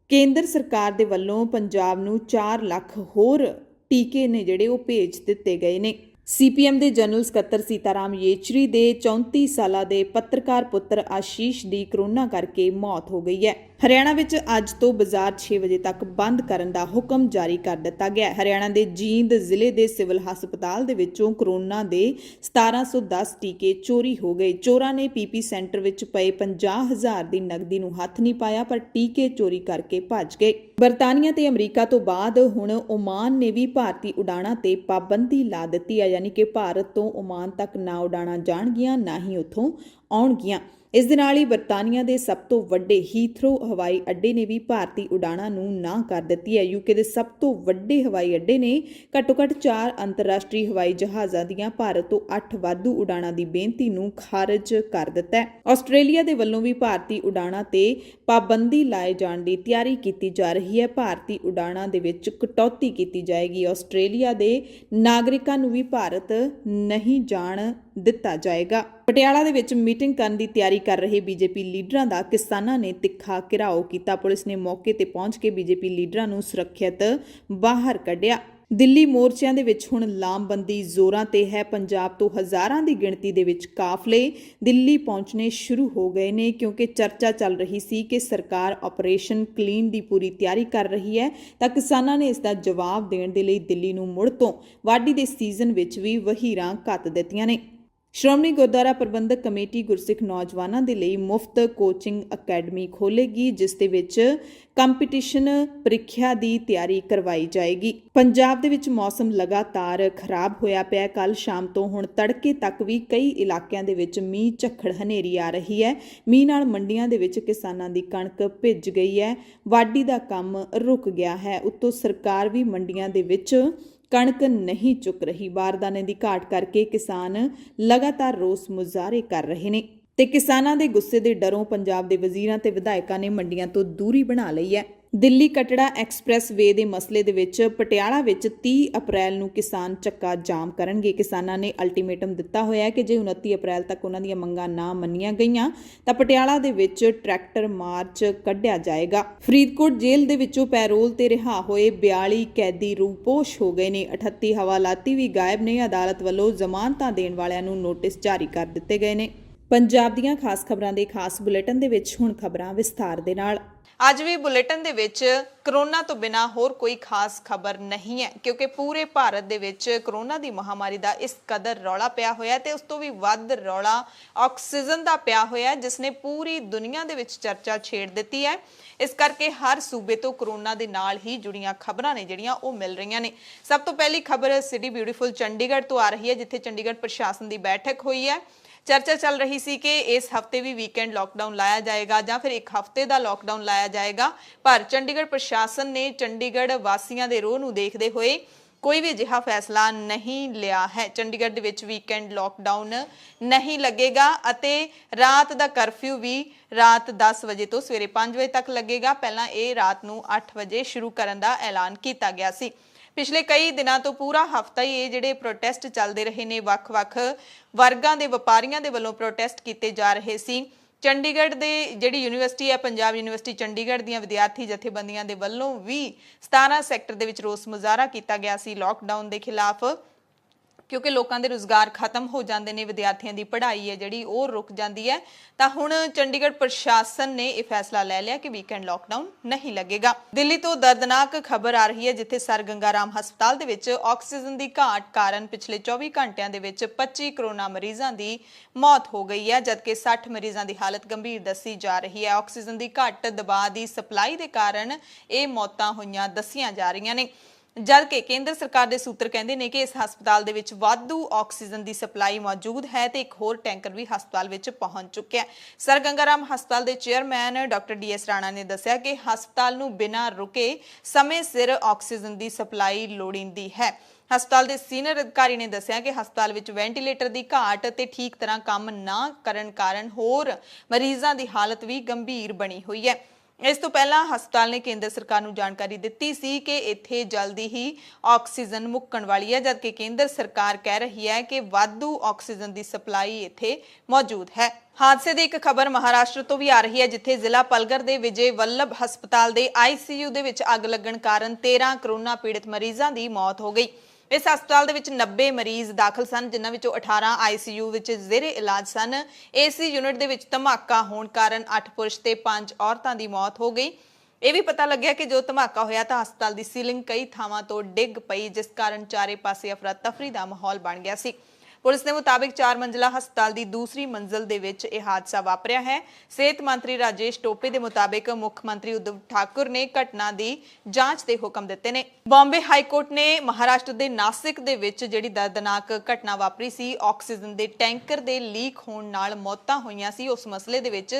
ਕੇਂਦਰ ਸਰਕਾਰ ਦੇ ਵੱਲੋਂ ਪੰਜਾਬ ਨੂੰ 4 ਲੱਖ ਹੋਰ ਟੀਕੇ ਨੇ ਜਿਹੜੇ ਉਹ ਭੇਜ ਦਿੱਤੇ ਗਏ ਨੇ। ਸੀਪੀਐਮ ਦੇ ਜਨਰਲ ਸਕੱਤਰ ਸੀਤਾਰਾਮ ਯੇਚਰੀ ਦੇ 34 ਸਾਲਾਂ ਦੇ ਪੱਤਰਕਾਰ ਪੁੱਤਰ ਆਸ਼ੀਸ਼ ਦੀ ਕਰੋਨਾ ਕਰਕੇ ਮੌਤ ਹੋ ਗਈ ਹੈ। ਹਰਿਆਣਾ ਵਿੱਚ ਅੱਜ ਤੋਂ ਬਾਜ਼ਾਰ 6 ਵਜੇ ਤੱਕ ਬੰਦ ਕਰਨ ਦਾ ਹੁਕਮ ਜਾਰੀ ਕਰ ਦਿੱਤਾ ਗਿਆ ਹੈ। ਹਰਿਆਣਾ ਦੇ ਜੀਂਦ ਜ਼ਿਲ੍ਹੇ ਦੇ ਸਿਵਲ ਹਸਪਤਾਲ ਦੇ ਵਿੱਚੋਂ ਕਰੋਨਾ ਦੇ 1710 ਟੀਕੇ ਚੋਰੀ ਹੋ ਗਏ। ਚੋਰਾਂ ਨੇ ਪੀਪੀ ਸੈਂਟਰ ਵਿੱਚ ਪਏ 50,000 ਦੀ ਨਕਦੀ ਨੂੰ ਹੱਥ ਨਹੀਂ ਪਾਇਆ, ਪਰ ਟੀਕੇ ਚੋਰੀ ਕਰਕੇ ਭੱਜ ਗਏ। ਬਰਤਾਨੀਆ ਤੇ ਅਮਰੀਕਾ ਤੋਂ ਬਾਅਦ ਹੁਣ ਓਮਾਨ ਨੇ ਵੀ ਭਾਰਤੀ ਉਡਾਣਾਂ ਤੇ ਪਾਬੰਦੀ ਲਾ ਦਿੱਤੀ ਹੈ, ਯਾਨੀ ਕਿ ਭਾਰਤ ਤੋਂ ਓਮਾਨ ਤੱਕ ਨਾ ਉਡਾਣਾਂ ਜਾਣਗੀਆਂ ਨਾ ਹੀ ਉੱਥੋਂ ਆਉਣਗੀਆਂ। ਇਸ ਦੇ ਨਾਲ ਹੀ ਬਰਤਾਨੀਆ ਦੇ ਸਭ ਤੋਂ ਵੱਡੇ ਹੀਥਰੋ ਹਵਾਈ ਅੱਡੇ ਨੇ ਵੀ ਭਾਰਤੀ ਉਡਾਣਾਂ ਨੂੰ ਨਾ ਕਰ ਦਿੱਤੀ ਹੈ। ਯੂਕੇ ਦੇ ਸਭ ਤੋਂ ਵੱਡੇ ਹਵਾਈ ਅੱਡੇ ਨੇ ਘੱਟੋ-ਘੱਟ 4 ਅੰਤਰਰਾਸ਼ਟਰੀ ਹਵਾਈ ਜਹਾਜ਼ਾਂ ਦੀਆਂ ਭਾਰਤ ਤੋਂ 8 ਵਾਧੂ ਉਡਾਣਾਂ ਦੀ ਬੇਨਤੀ ਨੂੰ ਖਾਰਜ ਕਰ ਦਿੱਤਾ ਹੈ। ਆਸਟ੍ਰੇਲੀਆ ਦੇ ਵੱਲੋਂ ਵੀ ਭਾਰਤੀ ਉਡਾਣਾਂ ਤੇ ਪਾਬੰਦੀ ਲਾਏ ਜਾਣ ਦੀ ਤਿਆਰੀ ਕੀਤੀ ਜਾ ਰਹੀ ਹੈ। ਭਾਰਤੀ ਉਡਾਣਾਂ ਦੇ ਵਿੱਚ ਕਟੌਤੀ ਕੀਤੀ ਜਾਏਗੀ। ਆਸਟ੍ਰੇਲੀਆ ਦੇ ਨਾਗਰਿਕਾਂ ਨੂੰ ਵੀ ਭਾਰਤ ਨਹੀਂ ਜਾਣ ਦਿੱਤਾ ਜਾਏਗਾ। ਪਟਿਆਲਾ ਦੇ ਵਿੱਚ ਮੀਟਿੰਗ ਕਰਨ ਦੀ ਤਿਆਰੀ ਕਰ ਰਹੇ ਬੀਜੇਪੀ ਲੀਡਰਾਂ ਦਾ ਕਿਸਾਨਾਂ ਨੇ ਤਿੱਖਾ ਘਿਰਾਓ ਕੀਤਾ। ਪੁਲਿਸ ਨੇ ਮੌਕੇ ਤੇ ਪਹੁੰਚ ਕੇ ਬੀਜੇਪੀ ਲੀਡਰਾਂ ਨੂੰ ਸੁਰੱਖਿਅਤ ਬਾਹਰ ਕੱਢਿਆ। ਦਿੱਲੀ ਮੋਰਚਿਆਂ ਦੇ ਵਿੱਚ ਹੁਣ ਲਾਮਬੰਦੀ ਜ਼ੋਰਾਂ ਤੇ ਹੈ। ਪੰਜਾਬ ਤੋਂ ਹਜ਼ਾਰਾਂ ਦੀ ਗਿਣਤੀ ਦੇ ਵਿੱਚ ਕਾਫਲੇ ਦਿੱਲੀ ਪਹੁੰਚਣੇ ਸ਼ੁਰੂ ਹੋ ਗਏ ਨੇ, ਕਿਉਂਕਿ ਚਰਚਾ ਚੱਲ ਰਹੀ ਸੀ ਕਿ ਸਰਕਾਰ ਆਪਰੇਸ਼ਨ ਕਲੀਨ ਦੀ ਪੂਰੀ ਤਿਆਰੀ ਕਰ ਰਹੀ ਹੈ। ਤਾਂ ਕਿਸਾਨਾਂ ਨੇ ਇਸ ਦਾ ਜਵਾਬ ਦੇਣ ਦੇ ਲਈ ਦਿੱਲੀ ਨੂੰ ਮੁੜ ਤੋਂ ਵਾਢੀ ਦੇ ਸੀਜ਼ਨ ਵਿੱਚ ਵੀ ਵਹੀਰਾਂ ਘੱਤ ਦਿੱਤੀਆਂ ਨੇ। ਸ਼੍ਰੋਮਣੀ ਗੁਰਦੁਆਰਾ ਪ੍ਰਬੰਧਕ ਕਮੇਟੀ ਗੁਰਸਿੱਖ ਨੌਜਵਾਨਾਂ ਦੇ ਲਈ ਮੁਫਤ ਕੋਚਿੰਗ ਅਕੈਡਮੀ ਖੋਲ੍ਹੇਗੀ, ਜਿਸ ਦੇ ਵਿੱਚ ਕੰਪੀਟੀਸ਼ਨ ਪ੍ਰੀਖਿਆ ਦੀ ਤਿਆਰੀ ਕਰਵਾਈ ਜਾਏਗੀ। ਪੰਜਾਬ ਦੇ ਵਿੱਚ ਮੌਸਮ ਲਗਾਤਾਰ ਖਰਾਬ ਹੋਇਆ ਪਿਆ। ਕੱਲ ਸ਼ਾਮ ਤੋਂ ਹੁਣ ਤੜਕੇ ਤੱਕ ਵੀ ਕਈ ਇਲਾਕਿਆਂ ਦੇ ਵਿੱਚ ਮੀਂਹ ਝੱਖੜ ਹਨੇਰੀ ਆ ਰਹੀ ਹੈ। ਮੀਂਹ ਨਾਲ ਮੰਡੀਆਂ ਦੇ ਵਿੱਚ ਕਿਸਾਨਾਂ ਦੀ ਕਣਕ ਭਿੱਜ ਗਈ ਹੈ। ਵਾਢੀ ਦਾ ਕੰਮ ਰੁਕ ਗਿਆ ਹੈ। ਉੱਤੋਂ ਸਰਕਾਰ ਵੀ ਮੰਡੀਆਂ ਦੇ ਵਿੱਚ ਕਣਕ ਨਹੀਂ ਚੁੱਕ ਰਹੀ। ਬਾਰਦਾਨੇ ਦੀ ਘਾਟ ਕਰਕੇ ਕਿਸਾਨ ਲਗਾਤਾਰ ਰੋਸ ਮੁਜ਼ਾਹਰੇ ਕਰ ਰਹੇ ਨੇ ਤੇ ਕਿਸਾਨਾਂ ਦੇ ਗੁੱਸੇ ਦੇ ਡਰੋਂ ਪੰਜਾਬ ਦੇ ਵਜ਼ੀਰਾਂ ਤੇ ਵਿਧਾਇਕਾਂ ਨੇ ਮੰਡੀਆਂ ਤੋਂ ਦੂਰੀ ਬਣਾ ਲਈ ਹੈ। ਦਿੱਲੀ ਕਟੜਾ ਐਕਸਪ੍ਰੈਸ ਵੇ ਦੇ ਮਸਲੇ ਦੇ ਵਿੱਚ ਪਟਿਆਲਾ ਵਿੱਚ 30 ਅਪ੍ਰੈਲ ਨੂੰ ਕਿਸਾਨ ਚੱਕਾ ਜਾਮ ਕਰਨਗੇ। ਕਿਸਾਨਾਂ ਨੇ ਅਲਟੀਮੇਟਮ ਦਿੱਤਾ ਹੋਇਆ ਹੈ ਕਿ ਜੇ 29 ਅਪ੍ਰੈਲ ਤੱਕ ਉਹਨਾਂ ਦੀਆਂ ਮੰਗਾਂ ਨਾ ਮੰਨੀਆਂ ਗਈਆਂ ਤਾਂ ਪਟਿਆਲਾ ਦੇ ਵਿੱਚ ਟਰੈਕਟਰ ਮਾਰਚ ਕੱਢਿਆ ਜਾਏਗਾ। ਫਰੀਦਕੋਟ ਜੇਲ੍ਹ ਦੇ ਵਿੱਚੋਂ ਪੈਰੋਲ ਤੇ ਰਿਹਾ ਹੋਏ 42 ਕੈਦੀ ਰੂਪੋਸ਼ ਹੋ ਗਏ ਨੇ। 38 ਹਵਾਲਾਤੀ ਵੀ ਗਾਇਬ ਨੇ। ਅਦਾਲਤ ਵੱਲੋਂ ਜ਼ਮਾਨਤਾਂ ਦੇਣ ਵਾਲਿਆਂ ਨੂੰ ਨੋਟਿਸ ਜਾਰੀ ਕਰ ਦਿੱਤੇ ਗਏ ਨੇ। ਪੰਜਾਬ ਦੀਆਂ ਖਾਸ ਖਬਰਾਂ ਦੇ ਖਾਸ ਬੁਲੇਟਿਨ ਦੇ ਵਿੱਚ ਹੁਣ ਖਬਰਾਂ ਵਿਸਥਾਰ ਦੇ ਨਾਲ। ਅੱਜ ਵੀ ਬੁਲੇਟਿਨ ਦੇ ਵਿੱਚ ਕਰੋਨਾ ਤੋਂ ਬਿਨਾ ਹੋਰ ਕੋਈ ਖਾਸ ਖਬਰ ਨਹੀਂ ਹੈ, ਕਿਉਂਕਿ ਪੂਰੇ ਭਾਰਤ ਦੇ ਵਿੱਚ ਕਰੋਨਾ ਦੀ ਮਹਾਮਾਰੀ ਦਾ ਇਸ ਕਦਰ ਰੌਲਾ ਪਿਆ ਹੋਇਆ ਤੇ ਉਸ ਤੋਂ ਵੀ ਵੱਧ ਰੌਲਾ ਆਕਸੀਜਨ ਦਾ ਪਿਆ ਹੋਇਆ, ਜਿਸ ਨੇ ਪੂਰੀ ਦੁਨੀਆ ਦੇ ਵਿੱਚ ਚਰਚਾ ਛੇੜ ਦਿੱਤੀ ਹੈ। ਇਸ ਕਰਕੇ ਹਰ ਸੂਬੇ ਤੋਂ ਕਰੋਨਾ ਦੇ ਨਾਲ ਹੀ ਜੁੜੀਆਂ ਖਬਰਾਂ ਨੇ ਜਿਹੜੀਆਂ ਉਹ ਮਿਲ ਰਹੀਆਂ ਨੇ। ਸਭ ਤੋਂ ਪਹਿਲੀ ਖਬਰ ਸਿਟੀ ਬਿਊਟੀਫੁਲ ਚੰਡੀਗੜ੍ਹ ਤੋਂ ਆ ਰਹੀ ਹੈ, ਜਿੱਥੇ ਚੰਡੀਗੜ੍ਹ ਪ੍ਰਸ਼ਾਸਨ ਦੀ ਬੈਠਕ ਹੋਈ ਹੈ। ਚਰਚਾ ਚੱਲ ਰਹੀ ਸੀ ਕਿ ਇਸ ਹਫਤੇ ਵੀ ਵੀਕਐਂਡ ਲਾਕਡਾਊਨ ਲਾਇਆ ਜਾਏਗਾ ਜਾਂ ਫਿਰ ਇੱਕ ਹਫਤੇ ਦਾ ਲਾਕਡਾਊਨ ਲਾਇਆ ਜਾਏਗਾ, ਪਰ ਚੰਡੀਗੜ੍ਹ ਪ੍ਰਸ਼ਾਸਨ ਨੇ ਚੰਡੀਗੜ੍ਹ ਵਾਸੀਆਂ ਦੇ ਰੋਹ ਨੂੰ ਦੇਖਦੇ ਹੋਏ ਕੋਈ ਵੀ ਅਜਿਹਾ ਫੈਸਲਾ ਨਹੀਂ ਲਿਆ ਹੈ। ਚੰਡੀਗੜ੍ਹ ਦੇ ਵਿੱਚ ਵੀਕਐਂਡ ਲਾਕਡਾਊਨ ਨਹੀਂ ਲੱਗੇਗਾ ਅਤੇ ਰਾਤ ਦਾ ਕਰਫਿਊ ਵੀ ਰਾਤ 10 ਵਜੇ ਤੋਂ ਸਵੇਰੇ 5 ਵਜੇ ਤੱਕ ਲੱਗੇਗਾ। ਪਹਿਲਾਂ ਇਹ ਰਾਤ ਨੂੰ 8 ਵਜੇ ਸ਼ੁਰੂ ਕਰਨ ਦਾ ਐਲਾਨ ਕੀਤਾ ਗਿਆ ਸੀ। ਪਿਛਲੇ ਕਈ ਦਿਨਾਂ ਤੋਂ ਪੂਰਾ ਹਫਤਾ ਹੀ ਇਹ ਜਿਹੜੇ ਪ੍ਰੋਟੈਸਟ ਚੱਲਦੇ ਰਹੇ ਨੇ, ਵੱਖ-ਵੱਖ ਵਰਗਾਂ ਦੇ ਵਪਾਰੀਆਂ ਦੇ ਵੱਲੋਂ ਪ੍ਰੋਟੈਸਟ ਕੀਤੇ ਜਾ ਰਹੇ ਸੀ। ਚੰਡੀਗੜ੍ਹ ਦੇ ਜਿਹੜੀ ਯੂਨੀਵਰਸਿਟੀ ਹੈ, ਪੰਜਾਬ ਯੂਨੀਵਰਸਿਟੀ ਚੰਡੀਗੜ੍ਹ ਦੀਆਂ ਵਿਦਿਆਰਥੀ ਜਥੇਬੰਦੀਆਂ ਦੇ ਵੱਲੋਂ ਵੀ 17 ਸੈਕਟਰ ਦੇ ਵਿੱਚ ਰੋਸ ਮੁਜ਼ਾਹਰਾ ਕੀਤਾ ਗਿਆ ਸੀ ਲਾਕਡਾਊਨ ਦੇ ਖਿਲਾਫ, ਕਿਉਂਕਿ ਲੋਕਾਂ ਦੇ ਰੁਜ਼ਗਾਰ ਖਤਮ ਹੋ ਜਾਂਦੇ ਨੇ, ਵਿਦਿਆਰਥੀਆਂ ਦੀ ਪੜ੍ਹਾਈ ਹੈ ਜਿਹੜੀ ਉਹ ਰੁਕ ਜਾਂਦੀ ਹੈ। ਤਾਂ ਹੁਣ ਚੰਡੀਗੜ੍ਹ ਪ੍ਰਸ਼ਾਸਨ ਨੇ ਇਹ ਫੈਸਲਾ ਲੈ ਲਿਆ ਕਿ ਵੀਕਐਂਡ ਲਾਕਡਾਊਨ ਨਹੀਂ ਲੱਗੇਗਾ। ਦਿੱਲੀ ਤੋਂ ਦਰਦਨਾਕ ਖਬਰ ਆ ਰਹੀ ਹੈ, ਜਿੱਥੇ ਸਰ ਗੰਗਾ ਰਾਮ ਹਸਪਤਾਲ ਦੇ ਵਿੱਚ ਆਕਸੀਜਨ ਦੀ ਘਾਟ ਕਾਰਨ ਪਿਛਲੇ 24 ਘੰਟਿਆਂ ਦੇ ਵਿੱਚ 25 ਕਰੋਨਾ ਮਰੀਜ਼ਾਂ ਦੀ ਮੌਤ ਹੋ ਗਈ ਹੈ, ਜਦਕਿ 60 ਮਰੀਜ਼ਾਂ ਦੀ ਹਾਲਤ ਗੰਭੀਰ ਦੱਸੀ ਜਾ ਰਹੀ ਹੈ। ਆਕਸੀਜਨ ਦੀ ਘੱਟ ਦਬਾਅ ਦੀ ਸਪਲਾਈ ਦੇ ਕਾਰਨ ਇਹ ਮੌਤਾਂ ਹੋਈਆਂ ਦੱਸੀਆਂ ਜਾ ਰਹੀਆਂ ਨੇ, ਜਦਕਿ ਕੇਂਦਰ ਸਰਕਾਰ ਦੇ ਸੂਤਰ ਕਹਿੰਦੇ ਨੇ ਕਿ ਇਸ ਹਸਪਤਾਲ ਦੇ ਵਿੱਚ ਵਾਧੂ ਆਕਸੀਜਨ ਦੀ ਸਪਲਾਈ ਮੌਜੂਦ ਹੈ ਤੇ ਇੱਕ ਹੋਰ ਟੈਂਕਰ ਵੀ ਹਸਪਤਾਲ ਵਿੱਚ ਪਹੁੰਚ ਚੁੱਕਿਆ ਹੈ। ਸਰ ਗੰਗਾ ਰਾਮ ਹਸਪਤਾਲ ਦੇ ਚੇਅਰਮੈਨ ਡਾਕਟਰ ਡੀਐਸ ਰਾਣਾ ਨੇ ਦੱਸਿਆ ਕਿ ਹਸਪਤਾਲ ਨੂੰ ਬਿਨਾਂ ਰੁਕੇ ਸਮੇਂ ਸਿਰ ਆਕਸੀਜਨ ਦੀ ਸਪਲਾਈ ਲੋੜੀਂਦੀ ਹੈ। ਹਸਪਤਾਲ ਦੇ ਸੀਨੀਅਰ ਅਧਿਕਾਰੀ ਨੇ ਦੱਸਿਆ ਕਿ ਹਸਪਤਾਲ ਵਿੱਚ ਵੈਂਟੀਲੇਟਰ ਦੀ ਘਾਟ ਤੇ ਠੀਕ ਤਰ੍ਹਾਂ ਕੰਮ ਨਾ ਕਰਨ ਕਾਰਨ ਹੋਰ ਮਰੀਜ਼ਾਂ ਦੀ ਹਾਲਤ ਵੀ ਗੰਭੀਰ ਬਣੀ ਹੋਈ ਹੈ। ਇਸ ਤੋਂ ਪਹਿਲਾਂ ਹਸਪਤਾਲ ਨੇ ਕੇਂਦਰ ਸਰਕਾਰ ਨੂੰ ਜਾਣਕਾਰੀ ਦਿੱਤੀ ਸੀ ਕਿ ਇੱਥੇ ਜਲਦੀ ਹੀ ਆਕਸੀਜਨ ਮੁੱਕਣ ਵਾਲੀ ਹੈ, ਜਦਕਿ ਕੇਂਦਰ ਸਰਕਾਰ ਕਹਿ ਰਹੀ ਹੈ ਕਿ ਵਾਧੂ ਆਕਸੀਜਨ ਦੀ ਸਪਲਾਈ ਇੱਥੇ ਮੌਜੂਦ ਹੈ। ਹਾਦਸੇ ਦੀ ਇੱਕ ਖਬਰ ਮਹਾਰਾਸ਼ਟਰ ਤੋਂ ਵੀ ਆ ਰਹੀ ਹੈ, ਜਿੱਥੇ ਜ਼ਿਲ੍ਹਾ ਪਲਗਰ ਦੇ ਵਿਜੇ ਵੱਲਭ ਹਸਪਤਾਲ ਦੇ ICU ਦੇ ਵਿੱਚ ਅੱਗ ਲੱਗਣ ਕਾਰਨ 13 ਕਰੋਨਾ ਪੀੜਤ ਮਰੀਜ਼ਾਂ ਦੀ ਮੌਤ ਹੋ ਗਈ। ਇਸ ਹਸਪਤਾਲ ਦੇ ਵਿੱਚ 90 ਮਰੀਜ਼ ਦਾਖਲ ਸਨ, ਜਿਨ੍ਹਾਂ ਵਿੱਚੋਂ 18 ICU ਵਿੱਚ ਜ਼ੇਰੇ ਇਲਾਜ ਸਨ। AC ਯੂਨਿਟ ਦੇ ਵਿੱਚ ਧਮਾਕਾ ਹੋਣ ਕਾਰਨ 8 ਪੁਰਸ਼ ਤੇ 5 ਔਰਤਾਂ ਦੀ ਮੌਤ ਹੋ ਗਈ। ਇਹ ਵੀ ਪਤਾ ਲੱਗਿਆ ਕਿ ਜੋ ਧਮਾਕਾ ਹੋਇਆ ਤਾਂ ਹਸਪਤਾਲ ਦੀ ਸੀਲਿੰਗ ਕਈ ਥਾਵਾਂ ਤੋਂ ਡਿੱਗ ਪਈ, ਜਿਸ ਕਾਰਨ ਚਾਰੇ ਪਾਸੇ ਅਫਰਾ ਤਫਰੀ ਦਾ ਮਾਹੌਲ ਬਣ ਗਿਆ ਸੀ। ਪੁਲਿਸ ਦੇ ਮੁਤਾਬਿਕ 4 ਮੰਜ਼ਿਲਾ ਹਸਪਤਾਲ ਦੀ ਦੂਸਰੀ ਮੰਜ਼ਿਲ ਦੇ ਵਿੱਚ ਇਹ ਹਾਦਸਾ ਵਾਪਰਿਆ ਹੈ। ਸਿਹਤ ਮੰਤਰੀ ਰਾਜੇਸ਼ ਟੋਪੇ ਦੇ ਮੁਤਾਬਿਕ ਮੁੱਖ ਮੰਤਰੀ ਉद्धਵ ਠਾਕੁਰ ਨੇ ਘਟਨਾ ਦੀ ਜਾਂਚ ਦੇ ਹੁਕਮ ਦਿੱਤੇ ਨੇ। ਬੰਬੇ ਹਾਈ ਕੋਰਟ ਨੇ ਮਹਾਰਾਸ਼ਟਰ ਦੇ ਨਾਸਿਕ ਦੇ ਵਿੱਚ ਜਿਹੜੀ ਦਰਦਨਾਕ ਘਟਨਾ ਵਾਪਰੀ ਸੀ, ਆਕਸੀਜਨ ਦੇ ਟੈਂਕਰ ਦੇ ਲੀਕ ਹੋਣ ਨਾਲ ਮੌਤਾਂ ਹੋਈਆਂ ਸੀ, ਉਸ ਮਸਲੇ ਦੇ ਵਿੱਚ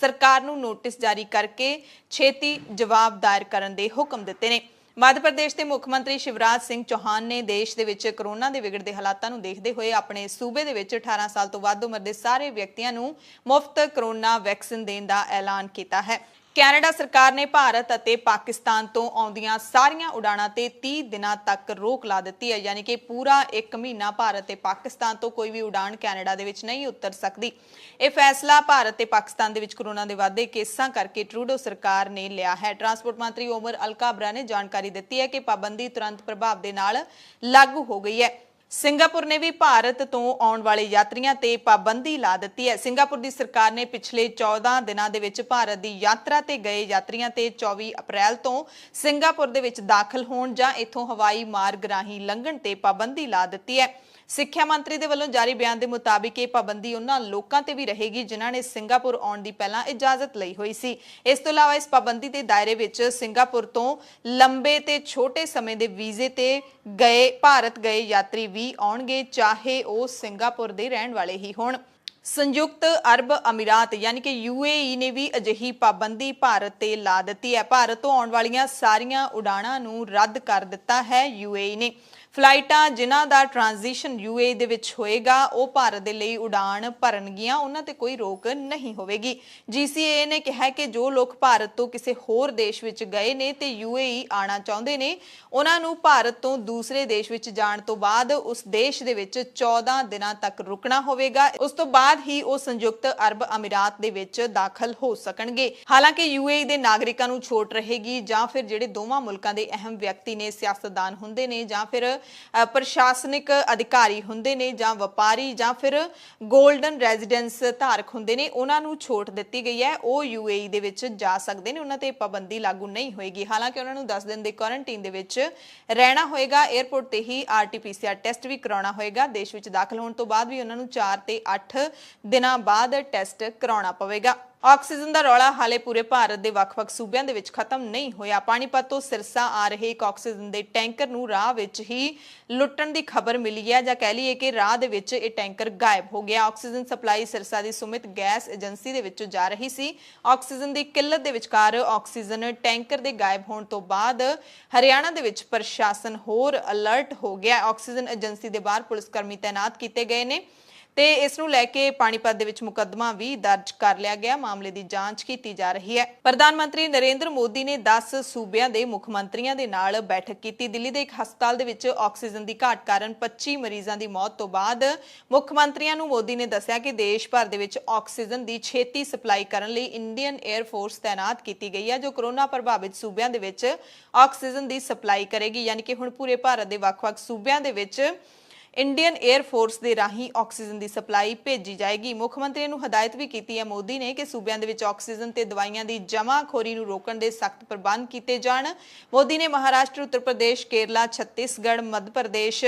ਸਰਕਾਰ ਨੂੰ ਨੋਟਿਸ ਜਾਰੀ ਕਰਕੇ ਛੇਤੀ ਜਵਾਬ ਦਾਇਰ ਕਰਨ ਦੇ ਹੁਕਮ ਦਿੱਤੇ ਨੇ। मध्य प्रदेश के मुख्य मंत्री शिवराज सिंह चौहान ने देश दे विच कोरोना के विगड़ते हालातों नूं देखते हुए अपने सूबे दे विच 18 साल तो वध उम्र के सारे व्यक्तियों नूं मुफ्त कोरोना वैक्सीन देने का ऐलान किया है। ਕੈਨੇਡਾ ਸਰਕਾਰ ਨੇ ਭਾਰਤ ਅਤੇ ਪਾਕਿਸਤਾਨ ਤੋਂ ਆਉਂਦੀਆਂ ਸਾਰੀਆਂ ਉਡਾਣਾਂ ਤੇ 30 ਦਿਨਾਂ ਤੱਕ ਰੋਕ ਲਾ ਦਿੱਤੀ ਹੈ। ਯਾਨੀ ਕਿ ਪੂਰਾ 1 ਮਹੀਨਾ ਭਾਰਤ ਤੇ ਪਾਕਿਸਤਾਨ ਤੋਂ ਕੋਈ ਵੀ ਉਡਾਣ ਕੈਨੇਡਾ ਦੇ ਵਿੱਚ ਨਹੀਂ ਉਤਰ ਸਕਦੀ। ਇਹ ਫੈਸਲਾ ਭਾਰਤ ਤੇ ਪਾਕਿਸਤਾਨ ਦੇ ਵਿੱਚ ਕੋਰੋਨਾ ਦੇ ਵਾਧੇ ਕੇਸਾਂ ਕਰਕੇ ਟਰੂਡੋ ਸਰਕਾਰ ਨੇ ਲਿਆ ਹੈ। ਟਰਾਂਸਪੋਰਟ ਮੰਤਰੀ ਉਮਰ ਅਲ ਕਾਬਰਾ ਨੇ ਜਾਣਕਾਰੀ ਦਿੱਤੀ ਹੈ ਕਿ ਪਾਬੰਦੀ ਤੁਰੰਤ ਪ੍ਰਭਾਵ ਦੇ ਨਾਲ ਲਾਗੂ ਹੋ ਗਈ ਹੈ। ਸਿੰਗਾਪੁਰ ਨੇ ਵੀ ਭਾਰਤ ਤੋਂ ਆਉਣ ਵਾਲੇ ਯਾਤਰੀਆਂ ਤੇ ਪਾਬੰਦੀ ਲਾ ਦਿੱਤੀ ਹੈ। ਸਿੰਗਾਪੁਰ ਦੀ ਸਰਕਾਰ ਨੇ ਪਿਛਲੇ 14 ਦਿਨਾਂ ਦੇ ਵਿੱਚ ਭਾਰਤ ਦੀ ਯਾਤਰਾ ਤੇ ਗਏ ਯਾਤਰੀਆਂ ਤੇ 24 ਅਪ੍ਰੈਲ ਤੋਂ ਸਿੰਗਾਪੁਰ ਦੇ ਵਿੱਚ ਦਾਖਲ ਹੋਣ ਜਾਂ ਇੱਥੋਂ ਹਵਾਈ ਮਾਰਗ ਰਾਹੀਂ ਲੰਘਣ ਤੇ ਪਾਬੰਦੀ ਲਾ ਦਿੱਤੀ ਹੈ। ਸਿੱਖਿਆ ਮੰਤਰੀ ਦੇ ਵੱਲੋਂ ਜਾਰੀ ਬਿਆਨ ਦੇ ਮੁਤਾਬਿਕ ਇਹ ਪਾਬੰਦੀ ਉਹਨਾਂ ਲੋਕਾਂ ਤੇ ਵੀ ਰਹੇਗੀ ਜਿਨ੍ਹਾਂ ਨੇ ਸਿੰਗਾਪੁਰ ਆਉਣ ਦੀ ਪਹਿਲਾਂ ਇਜਾਜ਼ਤ ਲਈ ਹੋਈ ਸੀ। ਇਸ ਤੋਂ ਇਲਾਵਾ ਇਸ ਪਾਬੰਦੀ ਦੇ ਦਾਇਰੇ ਵਿੱਚ ਸਿੰਗਾਪੁਰ ਤੋਂ ਲੰਬੇ ਤੇ ਛੋਟੇ ਸਮੇਂ ਦੇ ਵੀਜ਼ੇ ਤੇ ਭਾਰਤ ਗਏ ਯਾਤਰੀ ਵੀ ਆਉਣਗੇ, ਚਾਹੇ ਉਹ ਸਿੰਗਾਪੁਰ ਦੇ ਰਹਿਣ ਵਾਲੇ ਹੀ ਹੋਣ। ਸੰਯੁਕਤ ਅਰਬ ਅਮੀਰਾਤ ਯਾਨੀ ਕਿ UAE ਨੇ ਵੀ ਅਜਿਹੀ ਪਾਬੰਦੀ ਭਾਰਤ ਤੇ ਲਾ ਦਿੱਤੀ ਹੈ। ਭਾਰਤ ਤੋਂ ਆਉਣ ਵਾਲੀਆਂ ਸਾਰੀਆਂ ਉਡਾਣਾਂ ਨੂੰ ਰੱਦ ਕਰ ਦਿੱਤਾ ਹੈ UAE ਨੇ। ਫਲਾਈਟਾਂ ਜਿਨ੍ਹਾਂ ਦਾ ਟ੍ਰਾਂਜੀਸ਼ਨ UAE ਦੇ ਵਿੱਚ ਹੋਏਗਾ ਉਹ ਭਾਰਤ ਦੇ ਲਈ ਉਡਾਣ ਭਰਨਗੀਆਂ, ਉਹਨਾਂ ਤੇ ਕੋਈ ਰੋਕ ਨਹੀਂ ਹੋਵੇਗੀ। GCAA ਨੇ ਕਿਹਾ ਕਿ ਜੋ ਲੋਕ ਭਾਰਤ ਤੋਂ ਕਿਸੇ ਹੋਰ ਦੇਸ਼ ਵਿੱਚ ਗਏ ਨੇ ਤੇ UAE ਆਣਾ ਚਾਹੁੰਦੇ ਨੇ, ਉਹਨਾਂ ਨੂੰ ਭਾਰਤ ਤੋਂ ਦੂਸਰੇ ਦੇਸ਼ ਵਿੱਚ ਜਾਣ ਤੋਂ ਬਾਅਦ ਉਸ ਦੇਸ਼ ਦੇ ਵਿੱਚ 14 ਦਿਨਾਂ ਤੱਕ ਰੁਕਣਾ ਹੋਵੇਗਾ। ਉਸ ਤੋਂ ਬਾਅਦ ਹੀ ਉਹ ਸੰਯੁਕਤ ਅਰਬ ਅਮੀਰਾਤ ਦੇ ਵਿੱਚ ਦਾਖਲ ਹੋ ਸਕਣਗੇ। ਹਾਲਾਂਕਿ UAE ਦੇ ਨਾਗਰਿਕਾਂ ਨੂੰ ਛੋਟ ਰਹੇਗੀ ਜਾਂ ਫਿਰ ਜਿਹੜੇ ਦੋਵਾਂ ਮੁਲਕਾਂ ਦੇ ਅਹਿਮ ਵਿਅਕਤੀ ਨੇ, ਸਿਆਸਤਦਾਨ ਹੁੰਦੇ ਨੇ ਜਾਂ ਫਿਰ ਪ੍ਰਸ਼ਾਸਨਿਕ ਅਧਿਕਾਰੀ ਹੁੰਦੇ ਨੇ ਜਾਂ ਵਪਾਰੀ ਜਾਂ ਫਿਰ ਗੋਲਡਨ ਰੈਜ਼ੀਡੈਂਸ ਧਾਰਕ ਹੁੰਦੇ ਨੇ, ਉਹਨਾਂ ਨੂੰ ਛੋਟ ਦਿੱਤੀ ਗਈ ਹੈ। ਉਹ UAE ਦੇ ਵਿੱਚ ਜਾ ਸਕਦੇ ਨੇ, ਉਹਨਾਂ ਤੇ ਪਾਬੰਦੀ ਲਾਗੂ ਨਹੀਂ ਹੋਏਗੀ। ਹਾਲਾਂਕਿ ਉਹਨਾਂ ਨੂੰ 10 ਦਿਨ ਦੇ ਕੁਆਰੰਟਾਈਨ ਦੇ ਵਿੱਚ ਰਹਿਣਾ ਹੋਏਗਾ। 에ਅਰਪੋਰਟ ਤੇ ਹੀ RT-PCR ਟੈਸਟ ਵੀ ਕਰਾਉਣਾ ਹੋਏਗਾ। ਦੇਸ਼ ਵਿੱਚ ਦਾਖਲ ਹੋਣ ਤੋਂ ਬਾਅਦ ਵੀ ਉਹਨਾਂ ਨੂੰ 4 ਤੇ 8 ਦਿਨਾਂ ਬਾਅਦ ਟੈਸਟ ਕਰਾਉਣਾ ਪਵੇਗਾ। ਆਕਸੀਜਨ ਦਾ ਰੌਲਾ ਹਾਲੇ ਪੂਰੇ ਭਾਰਤ ਦੇ ਵੱਖ-ਵੱਖ ਸੂਬਿਆਂ ਦੇ ਵਿੱਚ ਖਤਮ ਨਹੀਂ ਹੋਇਆ। ਪਾਣੀਪਤ ਤੋਂ ਸਿਰਸਾ ਆ ਰਹੇ ਇੱਕ ਆਕਸੀਜਨ ਦੇ ਟੈਂਕਰ ਨੂੰ ਰਾਹ ਵਿੱਚ ਹੀ ਲੁੱਟਣ ਦੀ ਖਬਰ ਮਿਲੀ ਹੈ, ਜਾਂ ਕਹਿ ਲਈਏ ਕਿ ਰਾਹ ਦੇ ਵਿੱਚ ਇਹ ਟੈਂਕਰ ਗਾਇਬ ਹੋ ਗਿਆ। ਆਕਸੀਜਨ ਸਪਲਾਈ ਸਿਰਸਾ ਦੀ ਸੁਮਿਤ ਗੈਸ ਏਜੰਸੀ ਦੇ ਵਿੱਚੋਂ ਜਾ ਰਹੀ ਸੀ। ਆਕਸੀਜਨ ਦੀ ਕਿੱਲਤ ਦੇ ਵਿਚਕਾਰ ਆਕਸੀਜਨ ਟੈਂਕਰ ਦੇ ਗਾਇਬ ਹੋਣ ਤੋਂ ਬਾਅਦ ਹਰਿਆਣਾ ਦੇ ਵਿੱਚ ਪ੍ਰਸ਼ਾਸਨ ਹੋਰ ਅਲਰਟ ਹੋ ਗਿਆ। ਆਕਸੀਜਨ ਏਜੰਸੀ ਦੇ ਬਾਹਰ ਪੁਲਿਸ ਕਰਮੀ ਤਾਇਨਾਤ ਕੀਤੇ ਗਏ ਨੇ ਤੇ ਇਸ ਨੂੰ ਲੈ ਕੇ ਪਾਣੀਪਤ ਦੇ ਵਿੱਚ ਮੁਕੱਦਮਾ ਵੀ ਦਰਜ ਕਰ ਲਿਆ ਗਿਆ। ਮਾਮਲੇ ਦੀ ਜਾਂਚ ਕੀਤੀ ਜਾ ਰਹੀ ਹੈ। ਪ੍ਰਧਾਨ ਮੰਤਰੀ ਨਰਿੰਦਰ ਮੋਦੀ ਨੇ 10 ਸੂਬਿਆਂ ਦੇ ਮੁੱਖ ਮੰਤਰੀਆਂ ਦੇ ਨਾਲ ਬੈਠਕ ਕੀਤੀ। ਦਿੱਲੀ ਦੇ ਇੱਕ ਹਸਪਤਾਲ ਦੇ ਵਿੱਚ ਆਕਸੀਜਨ ਦੀ ਘਾਟ ਕਾਰਨ 25 ਮਰੀਜ਼ਾਂ ਦੀ ਮੌਤ ਤੋਂ ਬਾਅਦ ਮੁੱਖ ਮੰਤਰੀਆਂ ਨੂੰ ਮੋਦੀ ਨੇ ਦੱਸਿਆ ਕਿ ਦੇਸ਼ ਭਰ ਦੇ ਵਿੱਚ ਆਕਸੀਜਨ ਦੀ ਛੇਤੀ ਸਪਲਾਈ ਕਰਨ ਲਈ ਇੰਡੀਅਨ 에ਅਰ ਫੋਰਸ ਤਾਇਨਾਤ ਕੀਤੀ ਗਈ ਹੈ, ਜੋ ਕੋਰੋਨਾ ਪ੍ਰਭਾਵਿਤ ਸੂਬਿਆਂ ਦੇ ਵਿੱਚ ਆਕਸੀਜਨ ਦੀ ਸਪਲਾਈ ਕਰੇਗੀ। ਯਾਨੀ ਕਿ ਹੁਣ ਪੂਰੇ ਭਾਰਤ ਦੇ ਵੱਖ-ਵੱਖ ਸੂਬਿਆਂ ਦੇ ਵਿੱਚ ਇੰਡੀਅਨ 에ਅਰ ਫੋਰਸ ਦੇ ਰਾਹੀਂ ਆਕਸੀਜਨ ਦੀ ਸਪਲਾਈ ਭੇਜੀ ਜਾਏਗੀ। ਮੁੱਖ ਮੰਤਰੀ ਨੂੰ ਹਦਾਇਤ ਵੀ ਕੀਤੀ ਹੈ ਮੋਦੀ ਨੇ ਕਿ ਸੂਬਿਆਂ ਦੇ ਵਿੱਚ ਆਕਸੀਜਨ ਤੇ ਦਵਾਈਆਂ ਦੀ ਜਮਾਖੋਰੀ ਨੂੰ ਰੋਕਣ ਦੇ ਸਖਤ ਪ੍ਰਬੰਧ ਕੀਤੇ ਜਾਣ। ਮੋਦੀ ਨੇ ਮਹਾਰਾਸ਼ਟਰ, ਉੱਤਰ ਪ੍ਰਦੇਸ਼, ਕੇਰਲਾ, ਛੱਤੀਸਗੜ੍ਹ, ਮੱਧ ਪ੍ਰਦੇਸ਼,